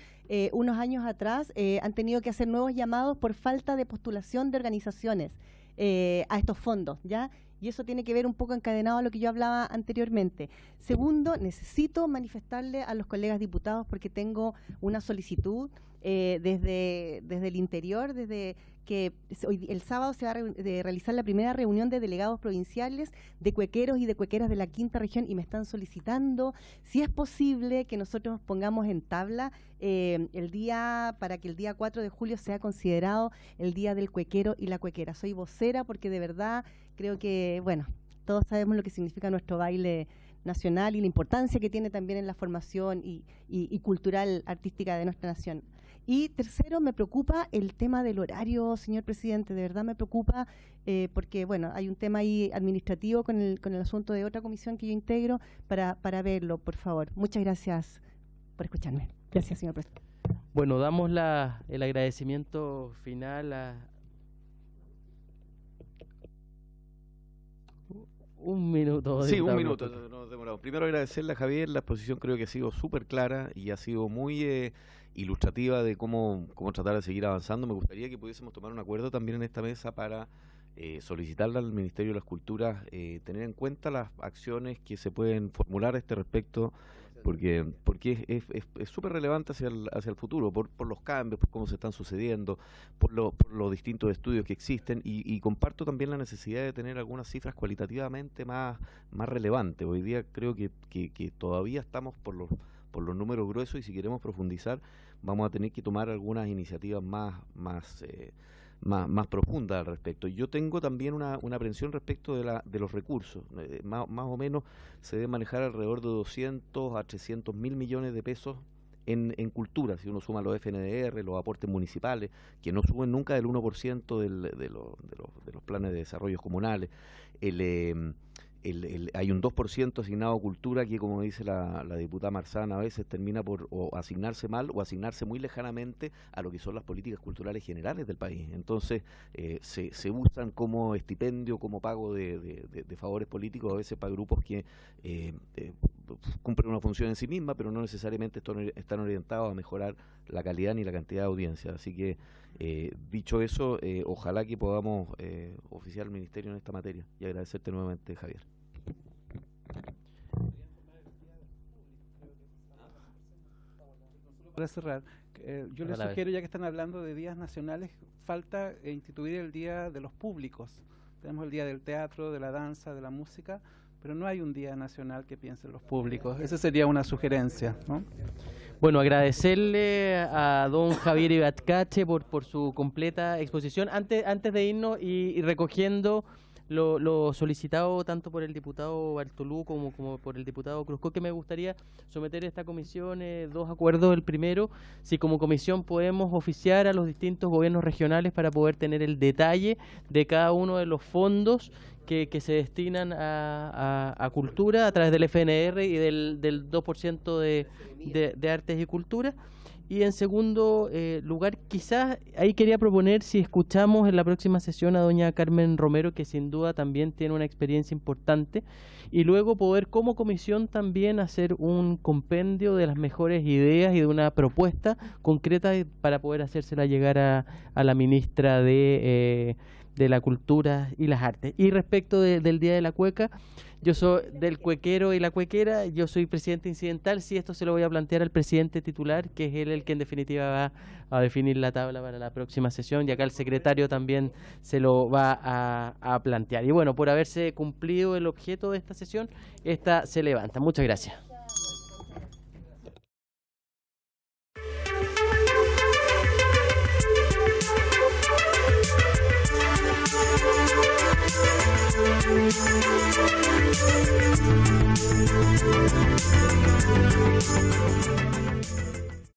unos años atrás, han tenido que hacer nuevos llamados por falta de postulación de organizaciones a estos fondos, ¿ya? Y eso tiene que ver un poco encadenado a lo que yo hablaba anteriormente. Segundo, necesito manifestarle a los colegas diputados, porque tengo una solicitud desde el interior, desde que el sábado se va a realizar la primera reunión de delegados provinciales de cuequeros y de cuequeras de la quinta región, y me están solicitando si es posible que nosotros pongamos en tabla para que el día 4 de julio sea considerado el día del cuequero y la cuequera. Soy vocera porque de verdad creo que, bueno, todos sabemos lo que significa nuestro baile nacional y la importancia que tiene también en la formación y cultural artística de nuestra nación. Y tercero, me preocupa el tema del horario, señor presidente, de verdad me preocupa porque, bueno, hay un tema ahí administrativo con el asunto de otra comisión que yo integro para verlo, por favor. Muchas gracias por escucharme. Gracias, señor presidente. Bueno, damos el agradecimiento final a... Un minuto. Sí, un minuto, nos demoramos. Primero agradecerle a Javier, la exposición creo que ha sido súper clara y ha sido muy ilustrativa de cómo tratar de seguir avanzando. Me gustaría que pudiésemos tomar un acuerdo también en esta mesa para solicitarle al Ministerio de las Culturas tener en cuenta las acciones que se pueden formular a este respecto, porque es súper relevante hacia el futuro, por los cambios, por cómo se están sucediendo, por los distintos estudios que existen, y comparto también la necesidad de tener algunas cifras cualitativamente más relevantes. Hoy día creo que todavía estamos por los números gruesos, y si queremos profundizar vamos a tener que tomar algunas iniciativas más más profunda al respecto. Yo tengo también una aprensión respecto de los recursos. Más o menos se debe manejar alrededor de 200 a 300 mil millones de pesos en cultura, si uno suma los FNDR, los aportes municipales, que no suben nunca del 1% de los planes de desarrollo comunales. Hay un 2% asignado a cultura que, como dice la diputada Marzana, a veces termina por o asignarse mal o asignarse muy lejanamente a lo que son las políticas culturales generales del país. Entonces se usan como estipendio, como pago de favores políticos, a veces para grupos que cumplen una función en sí misma, pero no necesariamente están orientados a mejorar la calidad ni la cantidad de audiencia. Así que, dicho eso, ojalá que podamos oficiar al Ministerio en esta materia. Y agradecerte nuevamente, Javier. Para cerrar, yo les sugiero, ya que están hablando de días nacionales, falta instituir el Día de los Públicos. Tenemos el Día del Teatro, de la Danza, de la Música, pero no hay un día nacional que piense en los públicos. Esa sería una sugerencia, ¿no? Bueno, agradecerle a don Javier Ibatcache por su completa exposición. Antes de irnos y recogiendo lo solicitado tanto por el diputado Bartolú como por el diputado Cruzco, que me gustaría someter a esta comisión dos acuerdos. El primero, si como comisión podemos oficiar a los distintos gobiernos regionales para poder tener el detalle de cada uno de los fondos que se destinan a cultura a través del FNR y del 2% de artes y cultura. Y en segundo lugar, quizás ahí quería proponer si escuchamos en la próxima sesión a doña Carmen Romero, que sin duda también tiene una experiencia importante, y luego poder como comisión también hacer un compendio de las mejores ideas y de una propuesta concreta para poder hacérsela llegar a la ministra de la Cultura y las Artes. Y respecto del Día de la Cueca, yo soy del cuequero y la cuequera, yo soy presidente incidental. Sí, esto se lo voy a plantear al presidente titular, que es él el que en definitiva va a definir la tabla para la próxima sesión, y acá el secretario también se lo va a plantear. Y bueno, por haberse cumplido el objeto de esta sesión, esta se levanta. Muchas gracias.